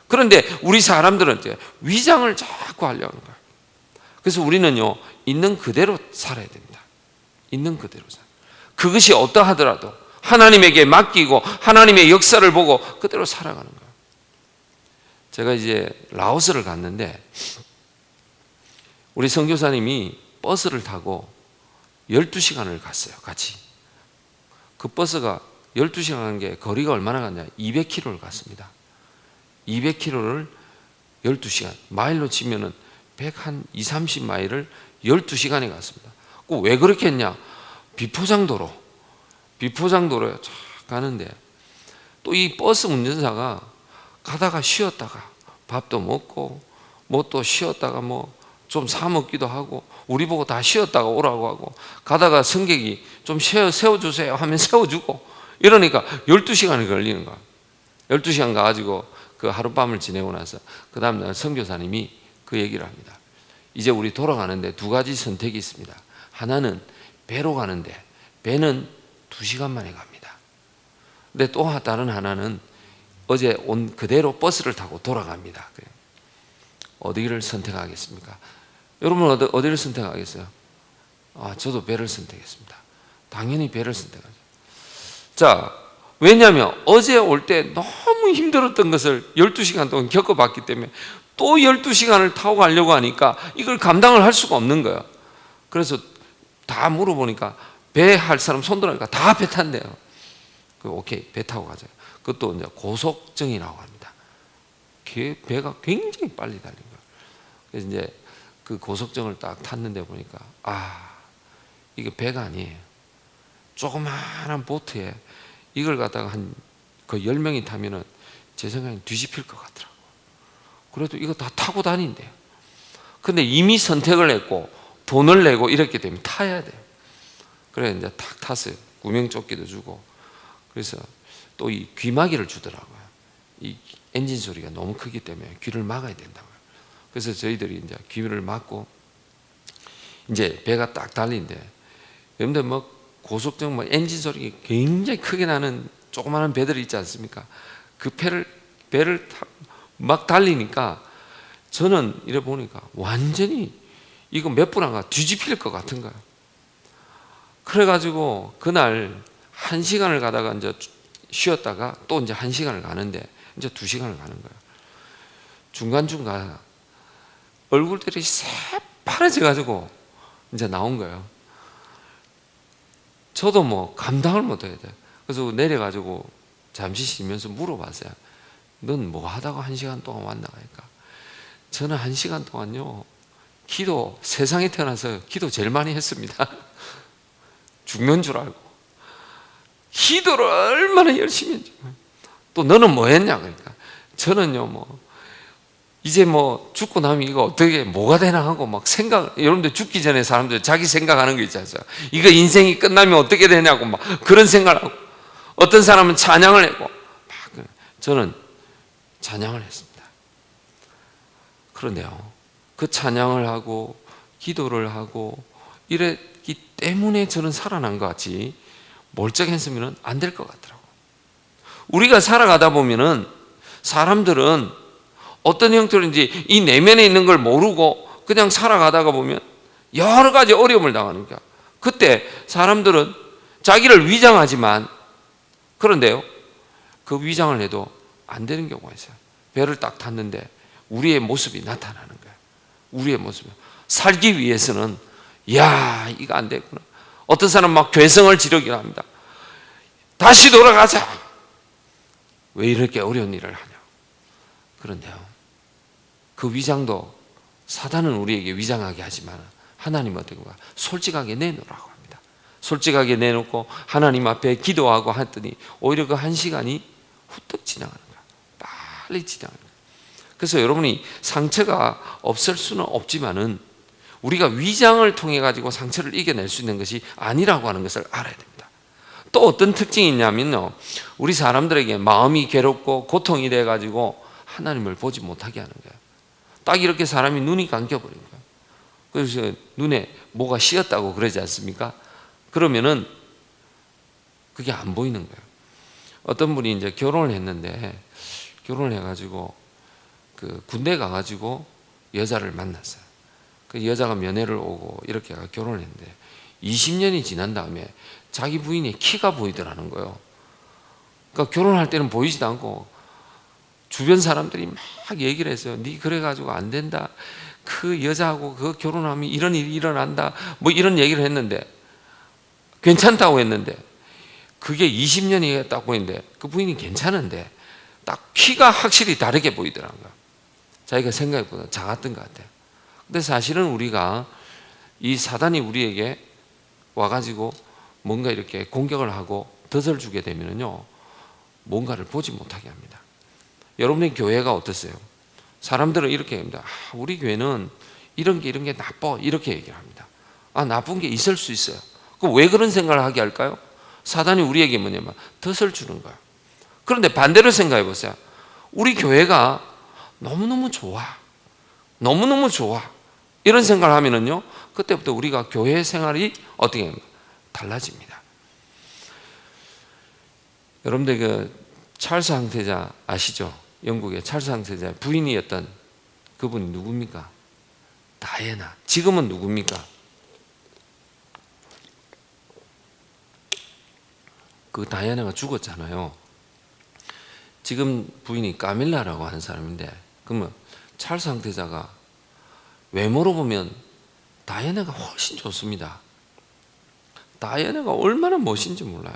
그런데 우리 사람들은 이제 위장을 자꾸 하려는 거예요. 그래서 우리는요, 있는 그대로 살아야 됩니다. 있는 그대로 살아요. 그것이 어떠하더라도 하나님에게 맡기고 하나님의 역사를 보고 그대로 살아가는 거예요. 제가 이제 라오스를 갔는데 우리 선교사님이 버스를 타고 12시간을 갔어요, 같이. 그 버스가 12시간 간 게 거리가 얼마나 갔냐? 200km를 갔습니다. 200km를 12시간, 마일로 치면은 100한 2, 30마일을 12시간에 갔습니다. 왜 그렇게 했냐? 비포장도로에 쫙 가는데 또 이 버스 운전사가 가다가 쉬었다가 밥도 먹고 뭐 또 쉬었다가 뭐 좀 사 먹기도 하고 우리 보고 다 쉬었다가 오라고 하고 가다가 승객이 좀 세워주세요 하면 세워주고 이러니까 12시간이 걸리는 거야. 12시간 가가지고 그 하룻밤을 지내고 나서 그 다음날 선교사님이 그 얘기를 합니다. 이제 우리 돌아가는데 두 가지 선택이 있습니다. 하나는 배로 가는데 배는 2시간 만에 갑니다. 근데 또 다른 하나는 어제 온 그대로 버스를 타고 돌아갑니다. 어디를 선택하겠습니까? 여러분 어디를 선택하겠어요? 저도 배를 선택했습니다. 당연히 배를 선택하죠. 자, 왜냐하면 어제 올 때 너무 힘들었던 것을 12시간 동안 겪어봤기 때문에 또 12시간을 타고 가려고 하니까 이걸 감당을 할 수가 없는 거예요. 그래서 다 물어보니까 배 할 사람 손 들어니까 다 배 탄대요. 오케이, 배 타고 가자. 그것도 이제 고속정이라고 합니다. 배가 굉장히 빨리 달린 거예요. 그래서 이제 그 고속정을 딱 탔는데 보니까 이게 배가 아니에요. 조그마한 보트에 이걸 갖다가 한 거의 10명이 타면은 제 생각엔 뒤집힐 것 같더라고요. 그래도 이거 다 타고 다닌대요. 근데 이미 선택을 했고 돈을 내고 이렇게 되면 타야 돼요. 그래 이제 탁 탔어요. 구명조끼도 주고. 그래서 또 이 귀마개를 주더라고요. 이 엔진 소리가 너무 크기 때문에 귀를 막아야 된다고요. 그래서 저희들이 이제 귀를 막고 이제 배가 딱 달리는데 여러분들 뭐 고속정 뭐 엔진 소리가 굉장히 크게 나는 조그마한 배들이 있지 않습니까? 그 배를 막 달리니까 저는 이래 보니까 완전히 이거 몇 분 안 가 뒤집힐 것 같은 거예요. 그래가지고 그날 1시간을 가다가 이제 쉬었다가 또 이제 1시간을 가는데 이제 2시간을 가는 거예요. 중간중간 얼굴들이 새파래져가지고 이제 나온 거예요. 저도 뭐 감당을 못해야 돼. 그래서 내려가지고 잠시 쉬면서 물어봤어요. 넌 뭐 하다가 1시간 동안 왔나 하니까 저는 1시간 동안요 기도, 세상에 태어나서 기도 제일 많이 했습니다. 죽는 줄 알고 기도를 얼마나 열심히 했지. 또 너는 뭐 했냐 그러니까 저는요 뭐 이제 뭐 죽고 나면 이거 어떻게 뭐가 되나 하고 막 생각, 여러분들 죽기 전에 사람들 자기 생각하는 거 있지 않습니까? 이거 인생이 끝나면 어떻게 되냐고 막 그런 생각을 하고 어떤 사람은 찬양을 했고 막 저는 찬양을 했습니다. 그런데요 그 찬양을 하고 기도를 하고 이랬기 때문에 저는 살아난 것 같지 멀쩡했으면 안 될 것 같더라고요. 우리가 살아가다 보면은 사람들은 어떤 형태로인지 이 내면에 있는 걸 모르고 그냥 살아가다가 보면 여러 가지 어려움을 당하니까 그때 사람들은 자기를 위장하지만 그런데요 그 위장을 해도 안 되는 경우가 있어요. 배를 딱 탔는데 우리의 모습이 나타나는 거예요. 우리의 모습이 살기 위해서는 야 이거 안 되구나. 어떤 사람은 막 괴성을 지르기도 합니다. 다시 돌아가자. 왜 이렇게 어려운 일을 하냐. 그런데요 그 위장도 사단은 우리에게 위장하게 하지만 하나님은 어떻게 봐? 솔직하게 내놓으라고 합니다. 솔직하게 내놓고 하나님 앞에 기도하고 했더니 오히려 그 1시간이 후딱 지나가는 거야. 빨리 지나가는 거야. 그래서 여러분이 상처가 없을 수는 없지만은 우리가 위장을 통해 가지고 상처를 이겨낼 수 있는 것이 아니라고 하는 것을 알아야 됩니다. 또 어떤 특징이 있냐면요 우리 사람들에게 마음이 괴롭고 고통이 돼 가지고 하나님을 보지 못하게 하는 거예요. 딱 이렇게 사람이 눈이 감겨버린 거예요. 그래서 눈에 뭐가 씌었다고 그러지 않습니까? 그러면은 그게 안 보이는 거예요. 어떤 분이 이제 결혼을 했는데 결혼을 해가지고 그 군대 가가지고 여자를 만났어요. 그 여자가 면회를 오고 이렇게 결혼을 했는데 20년이 지난 다음에 자기 부인의 키가 보이더라는 거예요. 그러니까 결혼할 때는 보이지도 않고 주변 사람들이 막 얘기를 했어요. 네 그래가지고 안 된다. 그 여자하고 그 결혼하면 이런 일이 일어난다. 뭐 이런 얘기를 했는데 괜찮다고 했는데 그게 20년이 딱 보이는데 그 부인이 괜찮은데 딱 키가 확실히 다르게 보이더라는 거예요. 자기가 생각보다 작았던 것 같아요. 근데 사실은 우리가 이 사단이 우리에게 와가지고 뭔가 이렇게 공격을 하고 덫을 주게 되면요 뭔가를 보지 못하게 합니다. 여러분의 교회가 어떠세요? 사람들은 이렇게 합니다. 우리 교회는 이런 게 나빠 이렇게 얘기를 합니다. 나쁜 게 있을 수 있어요. 그럼 왜 그런 생각을 하게 할까요? 사단이 우리에게 뭐냐면 덫을 주는 거예요. 그런데 반대로 생각해 보세요. 우리 교회가 너무너무 좋아. 너무너무 좋아. 이런 생각을 하면은요, 그때부터 우리가 교회 생활이 어떻게 합니까? 달라집니다. 여러분들 그 찰스 황태자 아시죠? 영국의 찰스 황태자 부인이었던 그분이 누굽니까? 다이애나. 지금은 누굽니까? 그 다이애나가 죽었잖아요. 지금 부인이 까밀라라고 하는 사람인데, 그러면 찰스 황태자가 외모로 보면 다이애나가 훨씬 좋습니다. 다이애나가 얼마나 멋진지 몰라요.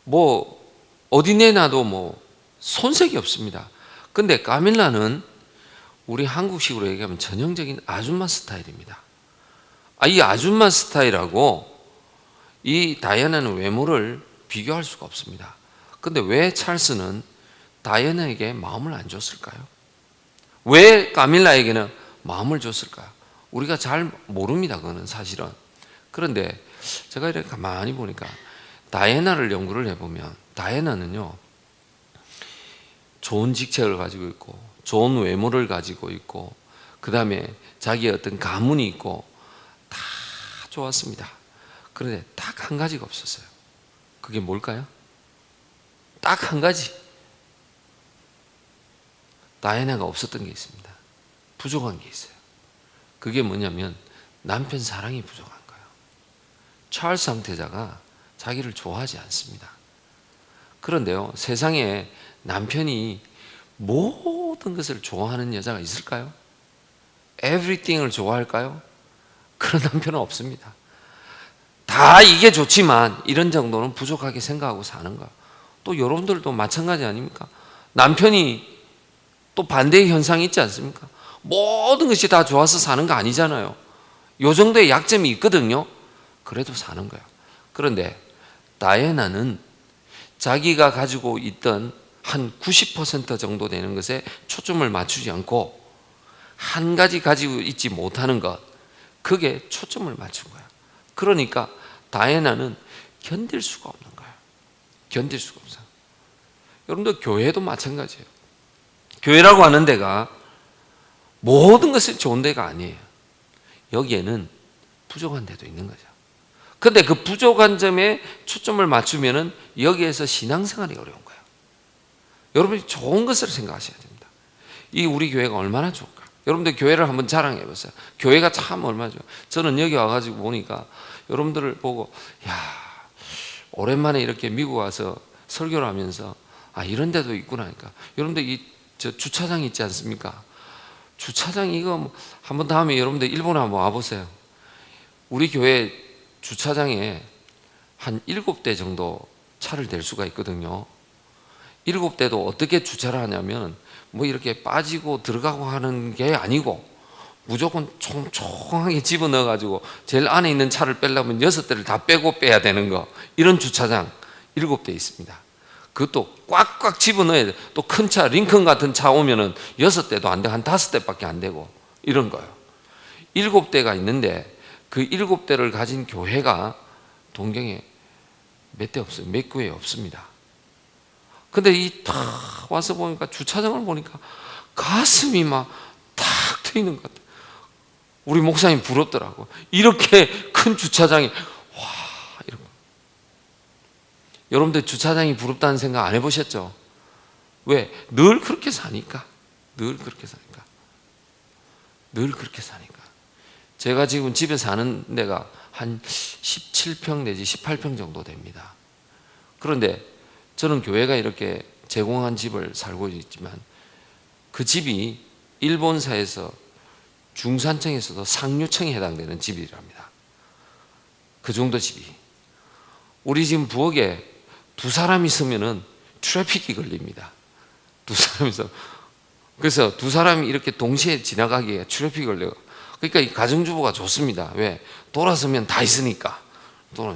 뭐 어디 내놔도 뭐 손색이 없습니다. 근데 까밀라는 우리 한국식으로 얘기하면 전형적인 아줌마 스타일입니다. 이 아줌마 스타일하고 이 다이애나는 외모를 비교할 수가 없습니다. 근데 왜 찰스는 다이애나에게 마음을 안 줬을까요? 왜 까밀라에게는 마음을 줬을까요? 우리가 잘 모릅니다. 그거는 사실은. 그런데 제가 이렇게 가만히 보니까 다이애나를 연구를 해보면 다이애나는요 좋은 직책을 가지고 있고 좋은 외모를 가지고 있고 그 다음에 자기의 어떤 가문이 있고 다 좋았습니다. 그런데 딱 한 가지가 없었어요. 그게 뭘까요? 딱 한 가지. 다이애나가 없었던 게 있습니다. 부족한 게 있어요. 그게 뭐냐면 남편 사랑이 부족한 거예요. 찰스 황태자가 자기를 좋아하지 않습니다. 그런데요, 세상에 남편이 모든 것을 좋아하는 여자가 있을까요? everything을 좋아할까요? 그런 남편은 없습니다. 다 이게 좋지만 이런 정도는 부족하게 생각하고 사는 거예요. 또 여러분들도 마찬가지 아닙니까? 남편이 또 반대의 현상이 있지 않습니까? 모든 것이 다 좋아서 사는 거 아니잖아요. 요 정도의 약점이 있거든요. 그래도 사는 거예요. 그런데 다이애나는 자기가 가지고 있던 한 90% 정도 되는 것에 초점을 맞추지 않고 한 가지 가지고 있지 못하는 것, 그게 초점을 맞춘 거예요. 그러니까 다이애나는 견딜 수가 없는 거예요. 견딜 수가 없어요. 여러분들 교회도 마찬가지예요. 교회라고 하는 데가 모든 것이 좋은 데가 아니에요. 여기에는 부족한 데도 있는 거죠. 근데 그 부족한 점에 초점을 맞추면은 여기에서 신앙생활이 어려운 거예요. 여러분이 좋은 것을 생각하셔야 됩니다. 이 우리 교회가 얼마나 좋을까? 여러분들 교회를 한번 자랑해 보세요. 교회가 참 얼마나 좋아요. 저는 여기 와가지고 보니까 여러분들을 보고 야 오랜만에 이렇게 미국 와서 설교를 하면서 이런 데도 있구나 하니까 여러분들 저 주차장 있지 않습니까? 주차장 이거 한번 다음에 여러분들 일본에 한번 와보세요. 우리 교회 주차장에 한 7대 정도 차를 댈 수가 있거든요. 7대도 어떻게 주차를 하냐면 뭐 이렇게 빠지고 들어가고 하는 게 아니고 무조건 총총하게 집어넣어 가지고 제일 안에 있는 차를 빼려면 6대를 다 빼고 빼야 되는 거, 이런 주차장 7대 있습니다. 그것도 꽉꽉 집어넣어야 돼. 또 큰 차, 링컨 같은 차 오면은 6대도 안 돼. 한 5대밖에 안 되고 이런 거예요. 7대가 있는데 그 7대를 가진 교회가 동경에 몇 대 없어요. 몇 교회 없습니다. 근데 탁 와서 보니까 주차장을 보니까 가슴이 막 탁 트이는 것 같아요. 우리 목사님 부럽더라고. 이렇게 큰 주차장이 이런 거. 여러분들 주차장이 부럽다는 생각 안 해보셨죠? 왜? 늘 그렇게 사니까. 늘 그렇게 사니까. 늘 그렇게 사니까. 제가 지금 집에 사는 데가 한 17평 내지 18평 정도 됩니다. 그런데 저는 교회가 이렇게 제공한 집을 살고 있지만 그 집이 일본사에서 중산층에서도 상류층에 해당되는 집이랍니다. 그 정도 집이. 우리 지금 부엌에 두 사람 있으면은 트래픽이 걸립니다. 두 사람이서. 그래서 두 사람이 이렇게 동시에 지나가기에 트래픽이 걸려요. 그러니까 이 가정주부가 좋습니다. 왜? 돌아서면 다 있으니까.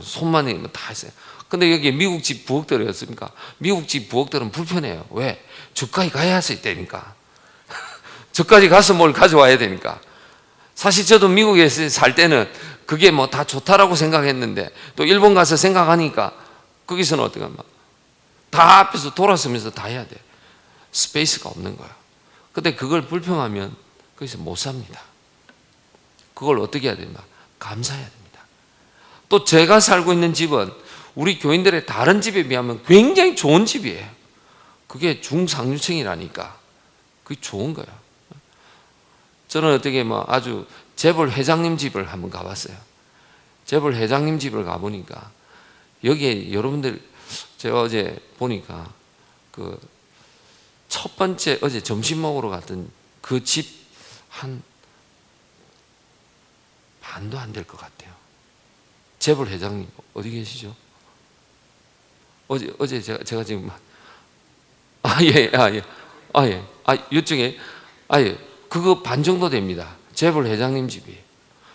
손만 내면 다 있어요. 근데 여기 미국 집 부엌들이었습니까? 미국 집 부엌들은 불편해요. 왜? 저까지 가야 되니까. 저까지 가서 뭘 가져와야 되니까. 사실 저도 미국에서 살 때는 그게 뭐 다 좋다라고 생각했는데 또 일본 가서 생각하니까 거기서는 어떻게 하면 다 앞에서 돌아서면서 다 해야 돼. 스페이스가 없는 거야. 근데 그걸 불평하면 거기서 못 삽니다. 그걸 어떻게 해야 됩니까? 감사해야 됩니다. 또 제가 살고 있는 집은 우리 교인들의 다른 집에 비하면 굉장히 좋은 집이에요. 그게 중상류층이라니까 그게 좋은 거예요. 저는 어떻게 뭐 아주 재벌 회장님 집을 한번 가봤어요. 재벌 회장님 집을 가보니까 여기에 여러분들 제가 어제 보니까 그 첫 번째 어제 점심 먹으러 갔던 그 집 한 반도 안 될 것 같아요. 재벌 회장님 어디 계시죠? 어제 제가 지금 이쪽에 그거 반 정도 됩니다. 재벌 회장님 집이.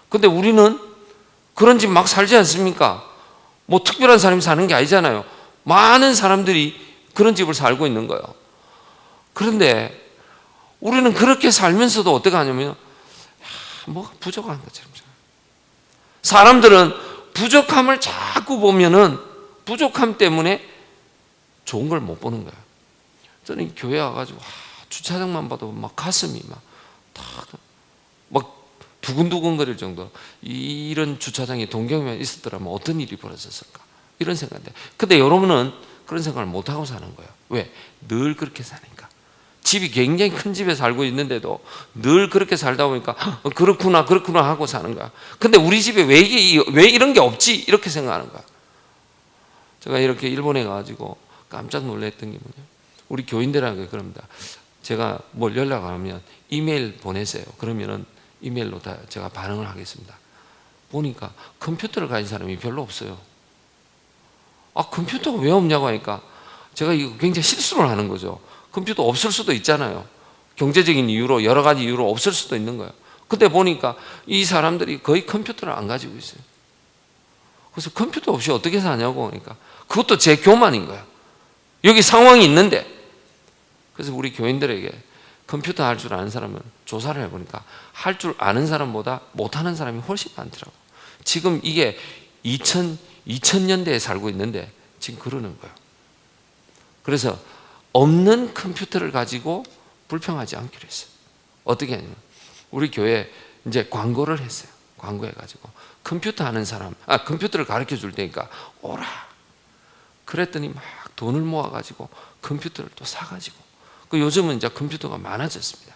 근데 우리는 그런 집 막 살지 않습니까? 뭐 특별한 사람이 사는 게 아니잖아요. 많은 사람들이 그런 집을 살고 있는 거예요. 그런데 우리는 그렇게 살면서도 어떻게 하냐면 뭐가 부족한 것처럼. 사람들은 부족함을 자꾸 보면은 부족함 때문에 좋은 걸 못 보는 거예요. 저는 교회 와가지고 주차장만 봐도 막 가슴이 막 두근두근 거릴 정도. 이런 주차장이 동경에만 있었더라면 어떤 일이 벌어졌을까? 이런 생각인데. 근데 여러분은 그런 생각을 못 하고 사는 거예요. 왜? 늘 그렇게 사니까. 집이 굉장히 큰 집에 살고 있는데도 늘 그렇게 살다 보니까 그렇구나 하고 사는 거야. 근데 우리 집에 왜 이런 게 없지? 이렇게 생각하는 거야. 제가 이렇게 일본에 가가지고 깜짝 놀랐던 게 뭐냐. 우리 교인들한테 그럽니다. 제가 뭘 연락하면 이메일 보내세요. 그러면은 이메일로 다 제가 반응을 하겠습니다. 보니까 컴퓨터를 가진 사람이 별로 없어요. 컴퓨터가 왜 없냐고 하니까 제가 이거 굉장히 실수를 하는 거죠. 컴퓨터 없을 수도 있잖아요. 경제적인 이유로 여러 가지 이유로 없을 수도 있는 거예요. 근데 보니까 이 사람들이 거의 컴퓨터를 안 가지고 있어요. 그래서 컴퓨터 없이 어떻게 사냐고 하니까 그것도 제 교만인 거예요. 여기 상황이 있는데. 그래서 우리 교인들에게 컴퓨터 할 줄 아는 사람은 조사를 해보니까 할 줄 아는 사람보다 못하는 사람이 훨씬 많더라고요. 지금 이게 2000년대에 살고 있는데 지금 그러는 거예요. 그래서 없는 컴퓨터를 가지고 불평하지 않기로 했어요. 어떻게 하냐면 우리 교회에 이제 광고를 했어요. 광고해가지고 컴퓨터 하는 사람, 컴퓨터를 가르쳐 줄 테니까 오라. 그랬더니 막 돈을 모아가지고 컴퓨터를 또 사가지고. 요즘은 이제 컴퓨터가 많아졌습니다.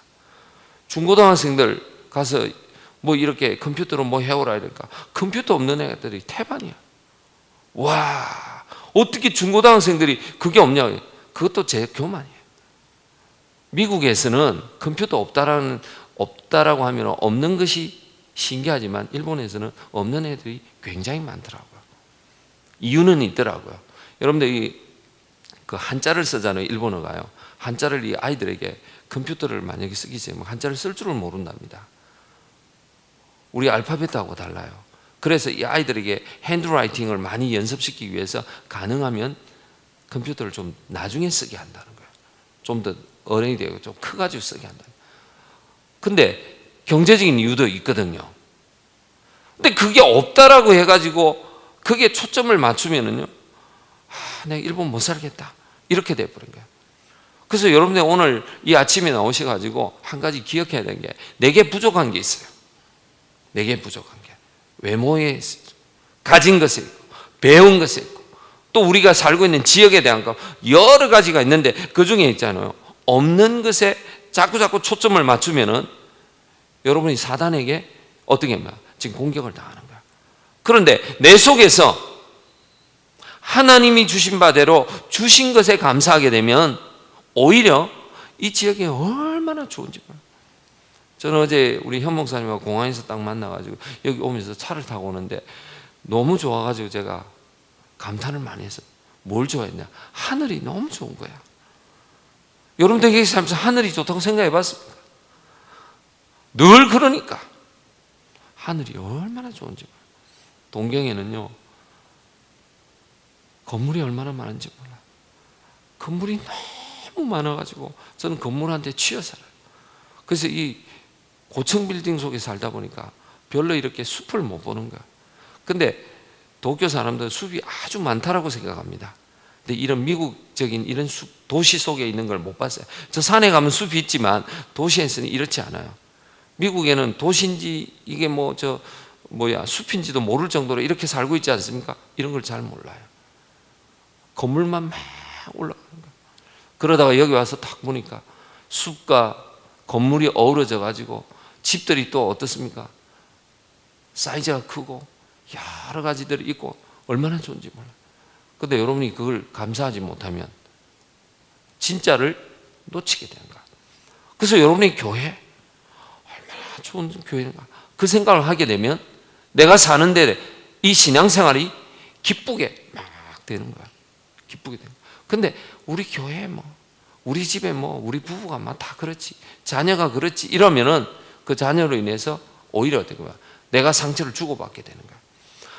중고등학생들 가서 뭐 이렇게 컴퓨터로 뭐 해오라 이러니까 컴퓨터 없는 애들이 태반이야. 와, 어떻게 중고등학생들이 그게 없냐? 그것도 제 교만이에요. 미국에서는 컴퓨터 없다라고 하면 없는 것이 신기하지만 일본에서는 없는 애들이 굉장히 많더라고요. 이유는 있더라고요. 여러분들 그 한자를 쓰잖아요. 일본어가요. 한자를 이 아이들에게 컴퓨터를 만약에 쓰기 전에 한자를 쓸 줄을 모른답니다. 우리 알파벳하고 달라요. 그래서 이 아이들에게 핸드라이팅을 많이 연습시키기 위해서 가능하면 컴퓨터를 좀 나중에 쓰게 한다는 거예요. 좀 더 어른이 되고 좀 커가지고 쓰게 한다. 근데 경제적인 이유도 있거든요. 근데 그게 없다라고 해가지고 그게 초점을 맞추면은요, 내가 일본 못 살겠다 이렇게 돼버린 거예요. 그래서 여러분들 오늘 이 아침에 나오셔가지고 한 가지 기억해야 되는 게 내게 부족한 게 있어요. 내게 부족한 게 외모에 있어요. 가진 것에 있고 배운 것에 있고 또 우리가 살고 있는 지역에 대한 거 여러 가지가 있는데 그 중에 있잖아요. 없는 것에 자꾸 초점을 맞추면은 여러분이 사단에게 어떻게 하면 지금 공격을 당하는 거야. 그런데 내 속에서 하나님이 주신 바대로 주신 것에 감사하게 되면 오히려 이 지역이 얼마나 좋은지 몰라요. 저는 어제 우리 현 목사님과 공항에서 딱 만나가지고 여기 오면서 차를 타고 오는데 너무 좋아가지고 제가 감탄을 많이 했어요. 뭘 좋아했냐? 하늘이 너무 좋은 거야. 여러분들 여기 살면서 하늘이 좋다고 생각해 봤습니까? 늘 그러니까 하늘이 얼마나 좋은지 몰라요. 동경에는요 건물이 얼마나 많은지 몰라요. 건물이 너무 많아가지고 저는 건물한테 취해 살아요. 그래서 이 고층 빌딩 속에 살다 보니까 별로 이렇게 숲을 못 보는 거야. 근데 도쿄 사람들은 숲이 아주 많다라고 생각합니다. 근데 이런 미국적인 이런 숲, 도시 속에 있는 걸 못 봤어요. 저 산에 가면 숲이 있지만 도시에서는 이렇지 않아요. 미국에는 도시인지 이게 숲인지도 모를 정도로 이렇게 살고 있지 않습니까? 이런 걸 잘 몰라요. 건물만 막 올라가는 거예요. 그러다가 여기 와서 딱 보니까 숲과 건물이 어우러져 가지고 집들이 또 어떻습니까? 사이즈가 크고 여러 가지들이 있고 얼마나 좋은지 몰라요. 그런데 여러분이 그걸 감사하지 못하면 진짜를 놓치게 되는 거야. 그래서 여러분이 교회 얼마나 좋은 교회인가 그 생각을 하게 되면 내가 사는데 이 신앙생활이 기쁘게 막 되는 거야. 기쁘게 되는 거야. 근데 우리 교회 우리 집에 우리 부부가 다 그렇지, 자녀가 그렇지 이러면은 그 자녀로 인해서 오히려 어떻게 보면 내가 상처를 주고받게 되는 거야.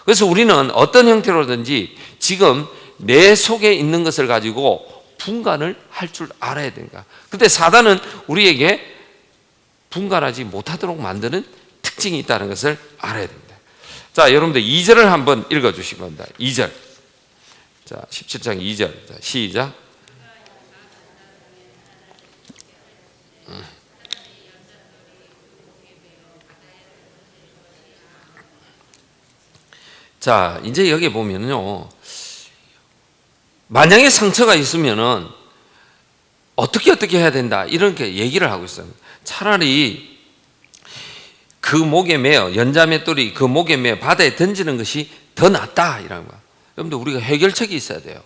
그래서 우리는 어떤 형태로든지 지금 내 속에 있는 것을 가지고 분간을 할 줄 알아야 되는 거야. 근데 사단은 우리에게 분간하지 못하도록 만드는 특징이 있다는 것을 알아야 됩니다. 자, 여러분들 2절을 한번 읽어 주시기 바랍니다. 2절. 자, 17장 2절. 자, 시작. 자, 이제 여기 보면요. 만약에 상처가 있으면은 어떻게 해야 된다. 이렇게 얘기를 하고 있어요. 차라리 그 목에 매어, 연자맷돌이 그 목에 매어 바다에 던지는 것이 더 낫다. 이라는 거야. 여러분들 우리가 해결책이 있어야 돼요.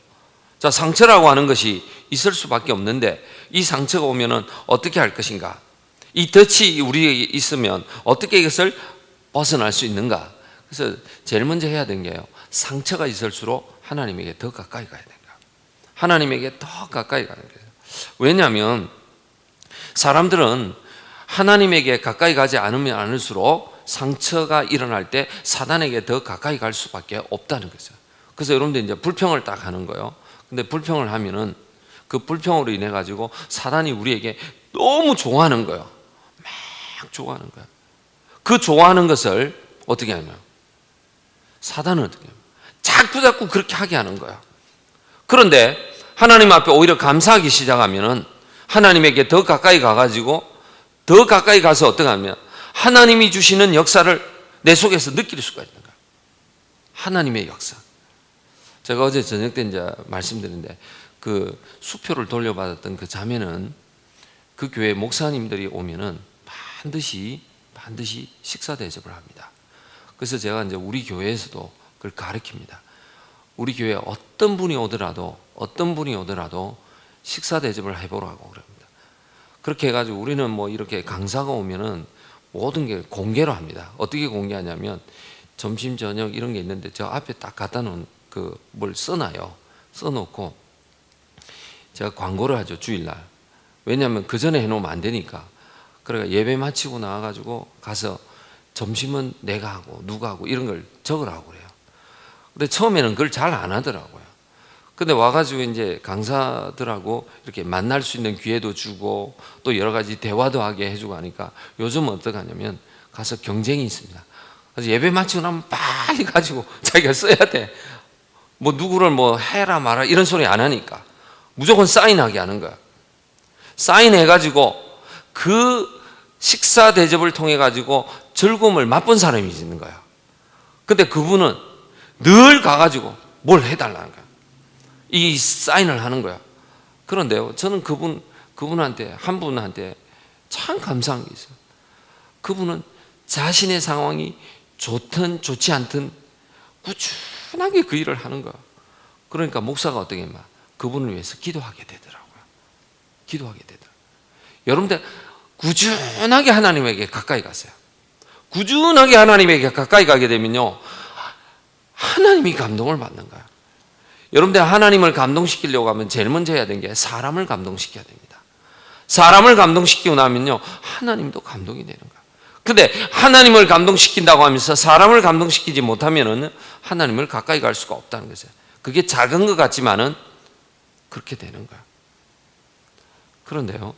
자, 상처라고 하는 것이 있을 수밖에 없는데 이 상처가 오면은 어떻게 할 것인가? 이 덫이 우리에게 있으면 어떻게 이것을 벗어날 수 있는가? 그래서 제일 먼저 해야 되는 게요. 상처가 있을수록 하나님에게 더 가까이 가야 된다. 하나님에게 더 가까이 가는 거예요. 왜냐하면 사람들은 하나님에게 가까이 가지 않으면 않을수록 상처가 일어날 때 사단에게 더 가까이 갈 수밖에 없다는 거죠. 그래서 여러분들 이제 불평을 딱 하는 거예요. 근데 불평을 하면은 그 불평으로 인해 가지고 사단이 우리에게 너무 좋아하는 거예요. 막 좋아하는 거예요. 그 좋아하는 것을 어떻게 하냐면 사단은 어떻게 하냐면 자꾸 그렇게 하게 하는 거야. 그런데 하나님 앞에 오히려 감사하기 시작하면은 하나님에게 더 가까이 가가지고 더 가까이 가서 어떻게 하면 하나님이 주시는 역사를 내 속에서 느낄 수가 있는 거야. 하나님의 역사. 제가 어제 저녁 때 이제 말씀드렸는데 그 수표를 돌려받았던 그 자매는 그 교회 목사님들이 오면은 반드시 식사 대접을 합니다. 그래서 제가 이제 우리 교회에서도 그걸 가르칩니다. 우리 교회에 어떤 분이 오더라도 식사 대접을 해보라고 그럽니다. 그렇게 해가지고 우리는 이렇게 강사가 오면은 모든 게 공개로 합니다. 어떻게 공개하냐면 점심 저녁 이런 게 있는데 저 앞에 딱 갖다 놓은 뭘 써놔요. 써놓고 제가 광고를 하죠. 주일날. 왜냐하면 그 전에 해놓으면 안 되니까. 그러니까 예배 마치고 나와가지고 가서 점심은 내가 하고 누가 하고 이런 걸 적으라고 그래요. 근데 처음에는 그걸 잘 안 하더라고요. 근데 와가지고 이제 강사들하고 이렇게 만날 수 있는 기회도 주고 또 여러 가지 대화도 하게 해주고 하니까 요즘은 어떻게 하냐면 가서 경쟁이 있습니다. 그래서 예배 마치고 나면 빨리 가지고 자기가 써야 돼. 누구를 해라 마라 이런 소리 안 하니까 무조건 사인하게 하는 거야. 사인해가지고 그 식사 대접을 통해 가지고 즐거움을 맛본 사람이 있는 거야. 근데 그분은 늘 가가지고 뭘 해달라는 거야. 이 사인을 하는 거야. 그런데요, 저는 한 분한테 참 감사한 게 있어요. 그분은 자신의 상황이 좋든 좋지 않든 꾸준하게 그 일을 하는 거야. 그러니까 목사가 어떻게 막 그분을 위해서 기도하게 되더라고요. 기도하게 되더라고요. 여러분들 꾸준하게 하나님에게 가까이 가세요. 꾸준하게 하나님에게 가까이 가게 되면요, 하나님이 감동을 받는 거야. 여러분들 하나님을 감동시키려고 하면 제일 먼저 해야 되는 게 사람을 감동시켜야 됩니다. 사람을 감동시키고 나면요, 하나님도 감동이 되는 거야. 근데 하나님을 감동시킨다고 하면서 사람을 감동시키지 못하면은 하나님을 가까이 갈 수가 없다는 거죠. 그게 작은 것 같지만은 그렇게 되는 거야. 그런데요,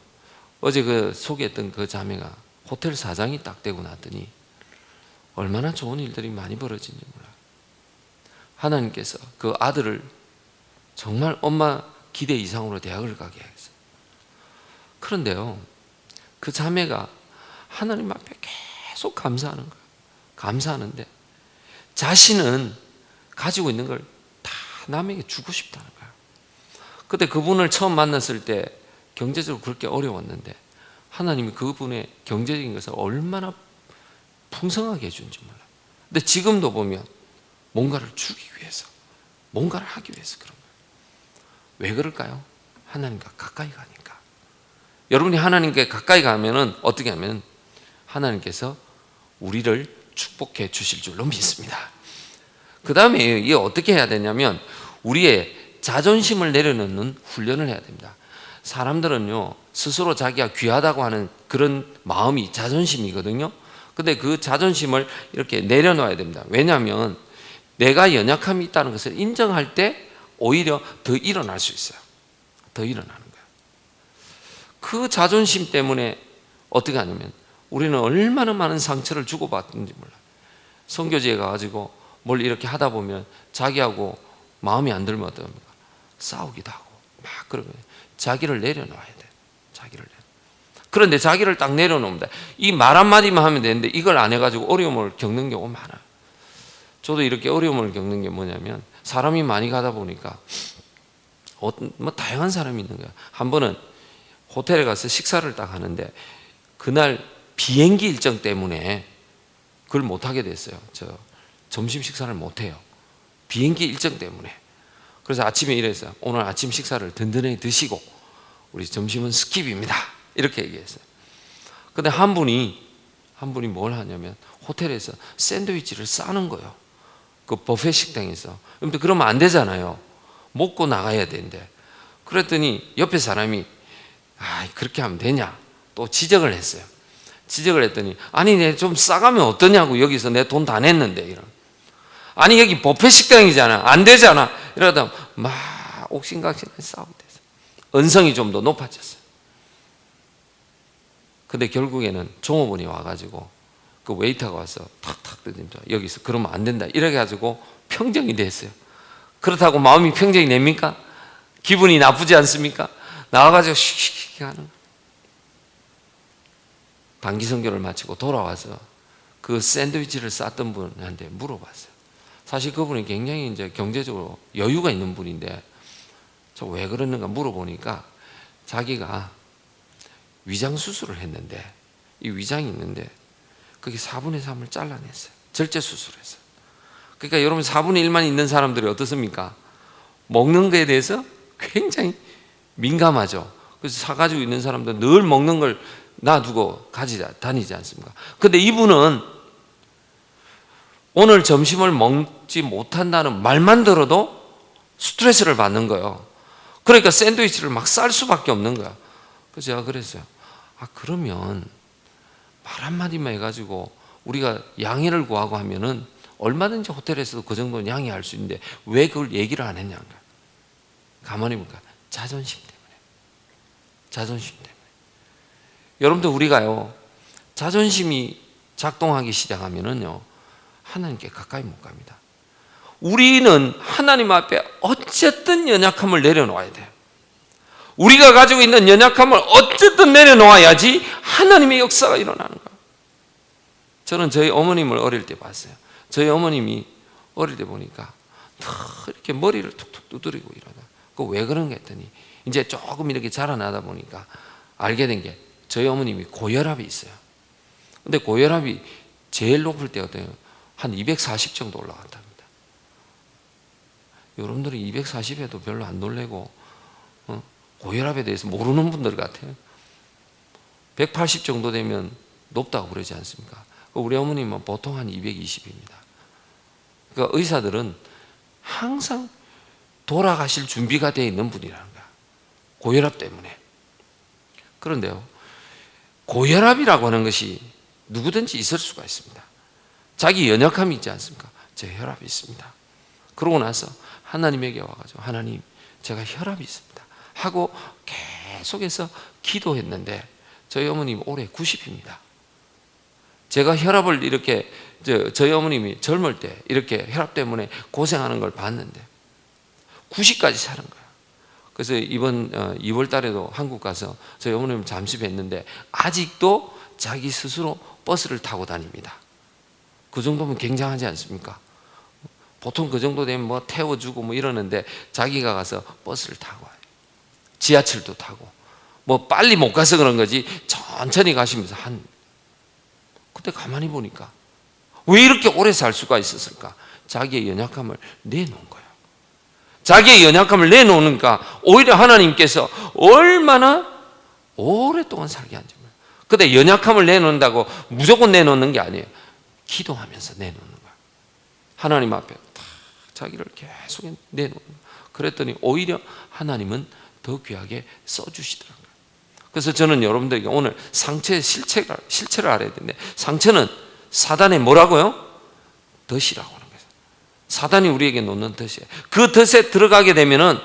어제 그 소개했던 그 자매가 호텔 사장이 딱 되고 났더니 얼마나 좋은 일들이 많이 벌어진지 몰라요. 하나님께서 그 아들을 정말 엄마 기대 이상으로 대학을 가게 하겠어요. 그런데요, 그 자매가 하나님 앞에 계속 감사하는 거예요. 감사하는데 자신은 가지고 있는 걸 다 남에게 주고 싶다는 거예요. 그때 그분을 처음 만났을 때 경제적으로 그렇게 어려웠는데 하나님이 그분의 경제적인 것을 얼마나 풍성하게 해준지 몰라요. 근데 지금도 보면 뭔가를 주기 위해서, 뭔가를 하기 위해서 그런 거예요. 왜 그럴까요? 하나님과 가까이 가니까. 여러분이 하나님께 가까이 가면은 어떻게 하면 하나님께서 우리를 축복해 주실 줄로 믿습니다. 그 다음에 이게 어떻게 해야 되냐면 우리의 자존심을 내려놓는 훈련을 해야 됩니다. 사람들은요, 스스로 자기가 귀하다고 하는 그런 마음이 자존심이거든요. 근데 그 자존심을 이렇게 내려놔야 됩니다. 왜냐하면 내가 연약함이 있다는 것을 인정할 때 오히려 더 일어날 수 있어요. 더 일어나는 거예요. 그 자존심 때문에 어떻게 하냐면 우리는 얼마나 많은 상처를 주고받는지 몰라요. 선교지에 가가지고 뭘 이렇게 하다 보면 자기하고 마음이 안 들면 어떡합니까? 싸우기도 하고 막 그러면 자기를 내려놔야 돼요. 자기를 내려. 그런데 자기를 딱 내려놓습니다. 이 말 한마디만 하면 되는데 이걸 안 해가지고 어려움을 겪는 경우가 많아요. 저도 이렇게 어려움을 겪는 게 뭐냐면 사람이 많이 가다 보니까 뭐 다양한 사람이 있는 거예요. 한 번은 호텔에 가서 식사를 딱 하는데 그날 비행기 일정 때문에 그걸 못하게 됐어요. 저 점심 식사를 못해요. 비행기 일정 때문에. 그래서 아침에 이래서 오늘 아침 식사를 든든히 드시고 우리 점심은 스킵입니다. 이렇게 얘기했어요. 근데 한 분이 뭘 하냐면 호텔에서 샌드위치를 싸는 거예요. 그 버페 식당에서. 근데 그러면 안 되잖아요. 먹고 나가야 되는데. 그랬더니 옆에 사람이 그렇게 하면 되냐? 또 지적을 했어요. 지적을 했더니 아니 내 좀 싸가면 어떠냐고 여기서 내 돈 다 냈는데 이런. 아니 여기 버페 식당이잖아. 안 되잖아. 이러다 막 옥신각신하게 싸우게 됐어요. 언성이 좀 더 높아졌어요. 근데 결국에는 종업원이 와가지고 그 웨이터가 와서 탁탁 뜨집니다. 여기서 그러면 안 된다. 이래 가지고 평정이 됐어요. 그렇다고 마음이 평정이 됩니까? 기분이 나쁘지 않습니까? 나와가지고 씩씩 하는 거예요. 단기 선교를 마치고 돌아와서 그 샌드위치를 쌌던 분한테 물어봤어요. 사실 그분이 굉장히 이제 경제적으로 여유가 있는 분인데 저 왜 그러는가 물어보니까 자기가 위장 수술을 했는데 이 위장이 있는데 그게 4분의 3을 잘라냈어요. 절제 수술했어요. 그러니까 여러분 4분의 1만 있는 사람들이 어떻습니까? 먹는 거에 대해서 굉장히 민감하죠. 그래서 사가지고 있는 사람들 늘 먹는 걸 놔두고 다니지 않습니까? 근데 이분은 오늘 점심을 먹지 못한다는 말만 들어도 스트레스를 받는 거예요. 그러니까 샌드위치를 막 쌀 수밖에 없는 거야. 그래서 제가 그랬어요. 그러면 말 한마디만 해가지고 우리가 양해를 구하고 하면은 얼마든지 호텔에서도 그 정도는 양해할 수 있는데 왜 그걸 얘기를 안 했냐는 거야. 가만히 보니까 자존심 때문에. 자존심 때문에. 여러분들 우리가요, 자존심이 작동하기 시작하면은요, 하나님께 가까이 못 갑니다. 우리는 하나님 앞에 어쨌든 연약함을 내려놓아야 돼요. 우리가 가지고 있는 연약함을 어쨌든 내려놓아야지 하나님의 역사가 일어나는 거예요. 저는 저희 어머님을 어릴 때 봤어요. 저희 어머님이 어릴 때 보니까 이렇게 머리를 툭툭 두드리고 이러다. 그거 왜 그런가 했더니 이제 조금 이렇게 자라나다 보니까 알게 된 게 저희 어머님이 고혈압이 있어요. 근데 고혈압이 제일 높을 때가 한 240 정도 올라갔답니다. 여러분들이 240에도 별로 안 놀래고 고혈압에 대해서 모르는 분들 같아요. 180 정도 되면 높다고 그러지 않습니까? 우리 어머님은 보통 한 220입니다. 그러니까 의사들은 항상 돌아가실 준비가 되어 있는 분이라는 거야. 고혈압 때문에. 그런데요, 고혈압이라고 하는 것이 누구든지 있을 수가 있습니다. 자기 연약함이 있지 않습니까? 제 혈압이 있습니다. 그러고 나서 하나님에게 와가지고 하나님, 제가 혈압이 있습니다 하고 계속해서 기도했는데 저희 어머님 올해 90입니다. 제가 혈압을 이렇게 저희 어머님이 젊을 때 이렇게 혈압 때문에 고생하는 걸 봤는데 90까지 사는 거예요. 그래서 이번 2월 달에도 한국 가서 저희 어머님을 잠시 뵀는데 아직도 자기 스스로 버스를 타고 다닙니다. 그 정도면 굉장하지 않습니까? 보통 그 정도 되면 뭐 태워주고 뭐 이러는데 자기가 가서 버스를 타고 와요. 지하철도 타고. 뭐 빨리 못 가서 그런 거지 천천히 가시면서 그때 가만히 보니까 왜 이렇게 오래 살 수가 있었을까? 자기의 연약함을 내놓은 거예요. 자기의 연약함을 내놓으니까 오히려 하나님께서 얼마나 오랫동안 살게 하는지 몰라요. 근데 연약함을 내놓는다고 무조건 내놓는 게 아니에요. 기도하면서 내놓는 거예요. 하나님 앞에 다 자기를 계속 내놓는 거예요. 그랬더니 오히려 하나님은 더 귀하게 써주시더라고요. 그래서 저는 여러분들에게 오늘 상처의 실체를 알아야 되는데, 상처는 사단의 뭐라고요? 덫이라고 하는 거예요. 사단이 우리에게 놓는 덫이에요. 그 덫에 들어가게 되면은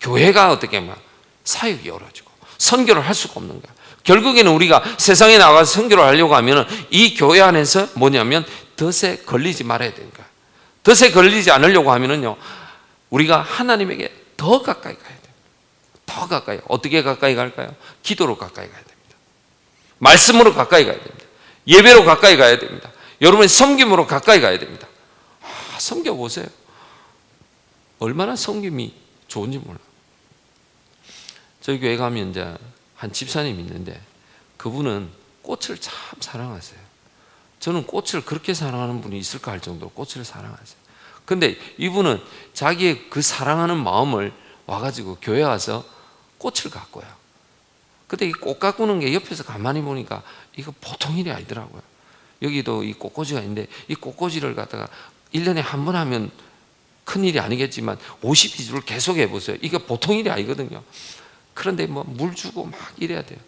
교회가 어떻게 하면 사역이 어려워지고 선교를 할 수가 없는 거예요. 결국에는 우리가 세상에 나가서 선교를 하려고 하면은 이 교회 안에서 뭐냐면 덫에 걸리지 말아야 되는 거예요. 덫에 걸리지 않으려고 하면은요, 우리가 하나님에게 더 가까이 가야 돼요. 더 가까이. 어떻게 가까이 갈까요? 기도로 가까이 가야 됩니다. 말씀으로 가까이 가야 됩니다. 예배로 가까이 가야 됩니다. 여러분의 섬김으로 가까이 가야 됩니다. 섬겨보세요. 얼마나 섬김이 좋은지 몰라요. 저희 교회 가면 이제 한 집사님이 있는데 그분은 꽃을 참 사랑하세요. 저는 꽃을 그렇게 사랑하는 분이 있을까 할 정도로 꽃을 사랑하세요. 근데 이분은 자기의 그 사랑하는 마음을 와가지고 교회 와서 꽃을 가꿔요. 근데 이 꽃 가꾸는 게 옆에서 가만히 보니까 이거 보통 일이 아니더라고요. 여기도 이 꽃꽂이가 있는데 이 꽃꽂이를 갖다가 1년에 한 번 하면 큰 일이 아니겠지만 52주를 계속 해보세요. 이게 보통 일이 아니거든요. 그런데 뭐 물 주고 막 이래야 돼요.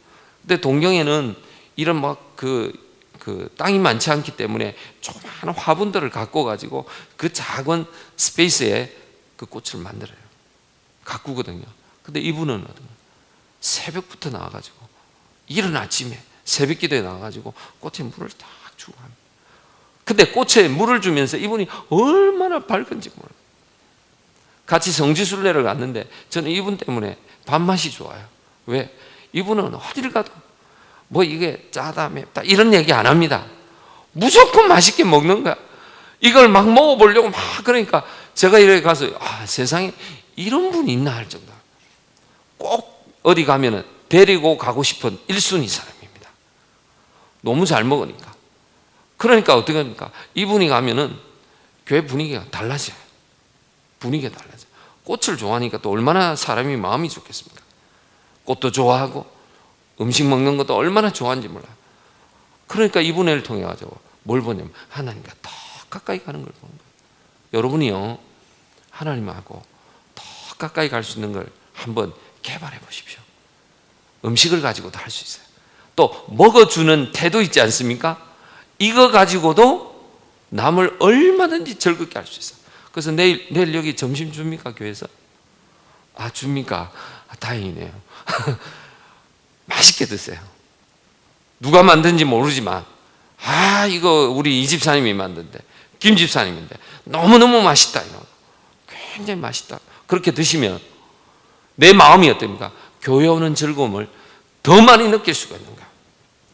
근데 동경에는 이런 막 그 땅이 많지 않기 때문에 조그마한 화분들을 갖고 가지고 그 작은 스페이스에 그 꽃을 만들어요. 가꾸거든요. 근데 이분은 새벽부터 나와가지고 이른 아침에 새벽 기도에 나와가지고 꽃에 물을 딱 주고 합니다. 근데 꽃에 물을 주면서 이분이 얼마나 밝은지 몰라요. 같이 성지순례를 갔는데 저는 이분 때문에 밥맛이 좋아요. 왜? 이분은 어디를 가도 뭐 이게 짜다 맵다 이런 얘기 안 합니다. 무조건 맛있게 먹는 거야. 이걸 막 먹어보려고 막 그러니까 제가 이렇게 가서 세상에 이런 분이 있나 할 정도. 꼭 어디 가면은 데리고 가고 싶은 1순위 사람입니다. 너무 잘 먹으니까. 그러니까 어떻게 합니까? 이분이 가면은 교회 분위기가 달라져요. 분위기가 달라져요. 꽃을 좋아하니까 또 얼마나 사람이 마음이 좋겠습니까? 꽃도 좋아하고 음식 먹는 것도 얼마나 좋아하는지 몰라요. 그러니까 이분을 통해 가지고 뭘 보냐면 하나님과 더 가까이 가는 걸 보는 거예요. 여러분이요, 하나님하고 더 가까이 갈 수 있는 걸 한번 개발해 보십시오. 음식을 가지고도 할 수 있어요. 또 먹어주는 태도 있지 않습니까? 이거 가지고도 남을 얼마든지 즐겁게 할 수 있어요. 그래서 내일 여기 점심 줍니까? 교회에서? 줍니까? 다행이네요. 맛있게 드세요. 누가 만든지 모르지만 이거 우리 이 집사님이 만든데, 김 집사님인데 너무너무 맛있다. 굉장히 맛있다. 그렇게 드시면 내 마음이 어떻습니까? 교회 오는 즐거움을 더 많이 느낄 수가 있는 거야.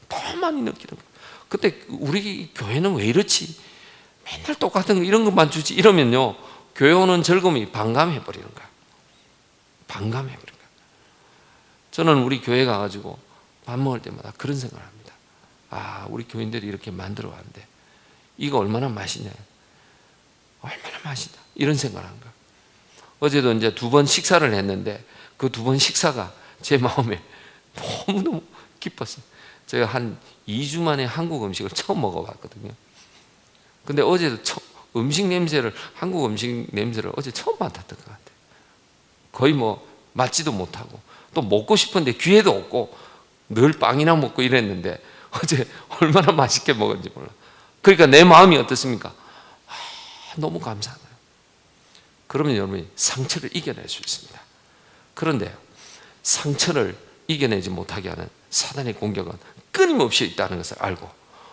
더 많이 느끼는 거야. 근데 우리 교회는 왜 이렇지? 맨날 똑같은 거 이런 것만 주지 이러면요, 교회 오는 즐거움이 반감해버리는 거야. 반감해버리는 거야. 저는 우리 교회 가가지고 밥 먹을 때마다 그런 생각을 합니다. 아, 우리 교인들이 이렇게 만들어 왔는데 이거 얼마나 맛있냐, 얼마나 맛있냐, 이런 생각을 한 거예요. 어제도 이제 2번 식사를 했는데 그 2번 식사가 제 마음에 너무너무 기뻤어요. 제가 한 2주 만에 한국 음식을 처음 먹어봤거든요. 근데 어제도 음식 냄새를, 한국 음식 냄새를 어제 처음 맡았던 것 같아요. 거의 뭐 맞지도 못하고 또 먹고 싶은데 기회도 없고 늘 빵이나 먹고 이랬는데 어제 얼마나 맛있게 먹었는지 몰라. 그러니까 내 마음이 어떻습니까? 너무 감사하다. 그러면 여러분이 상처를 이겨낼 수 있습니다. 그런데 상처를 이겨내지 못하게 하는 사단의 공격은 끊임없이 있다는 것을 알고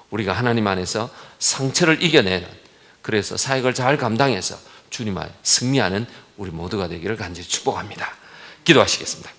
우리가 하나님 안에서 상처를 이겨내는, 그래서 사역을 잘 감당해서 주님 안에 승리하는 우리 모두가 되기를 간절히 축복합니다. 기도하시겠습니다.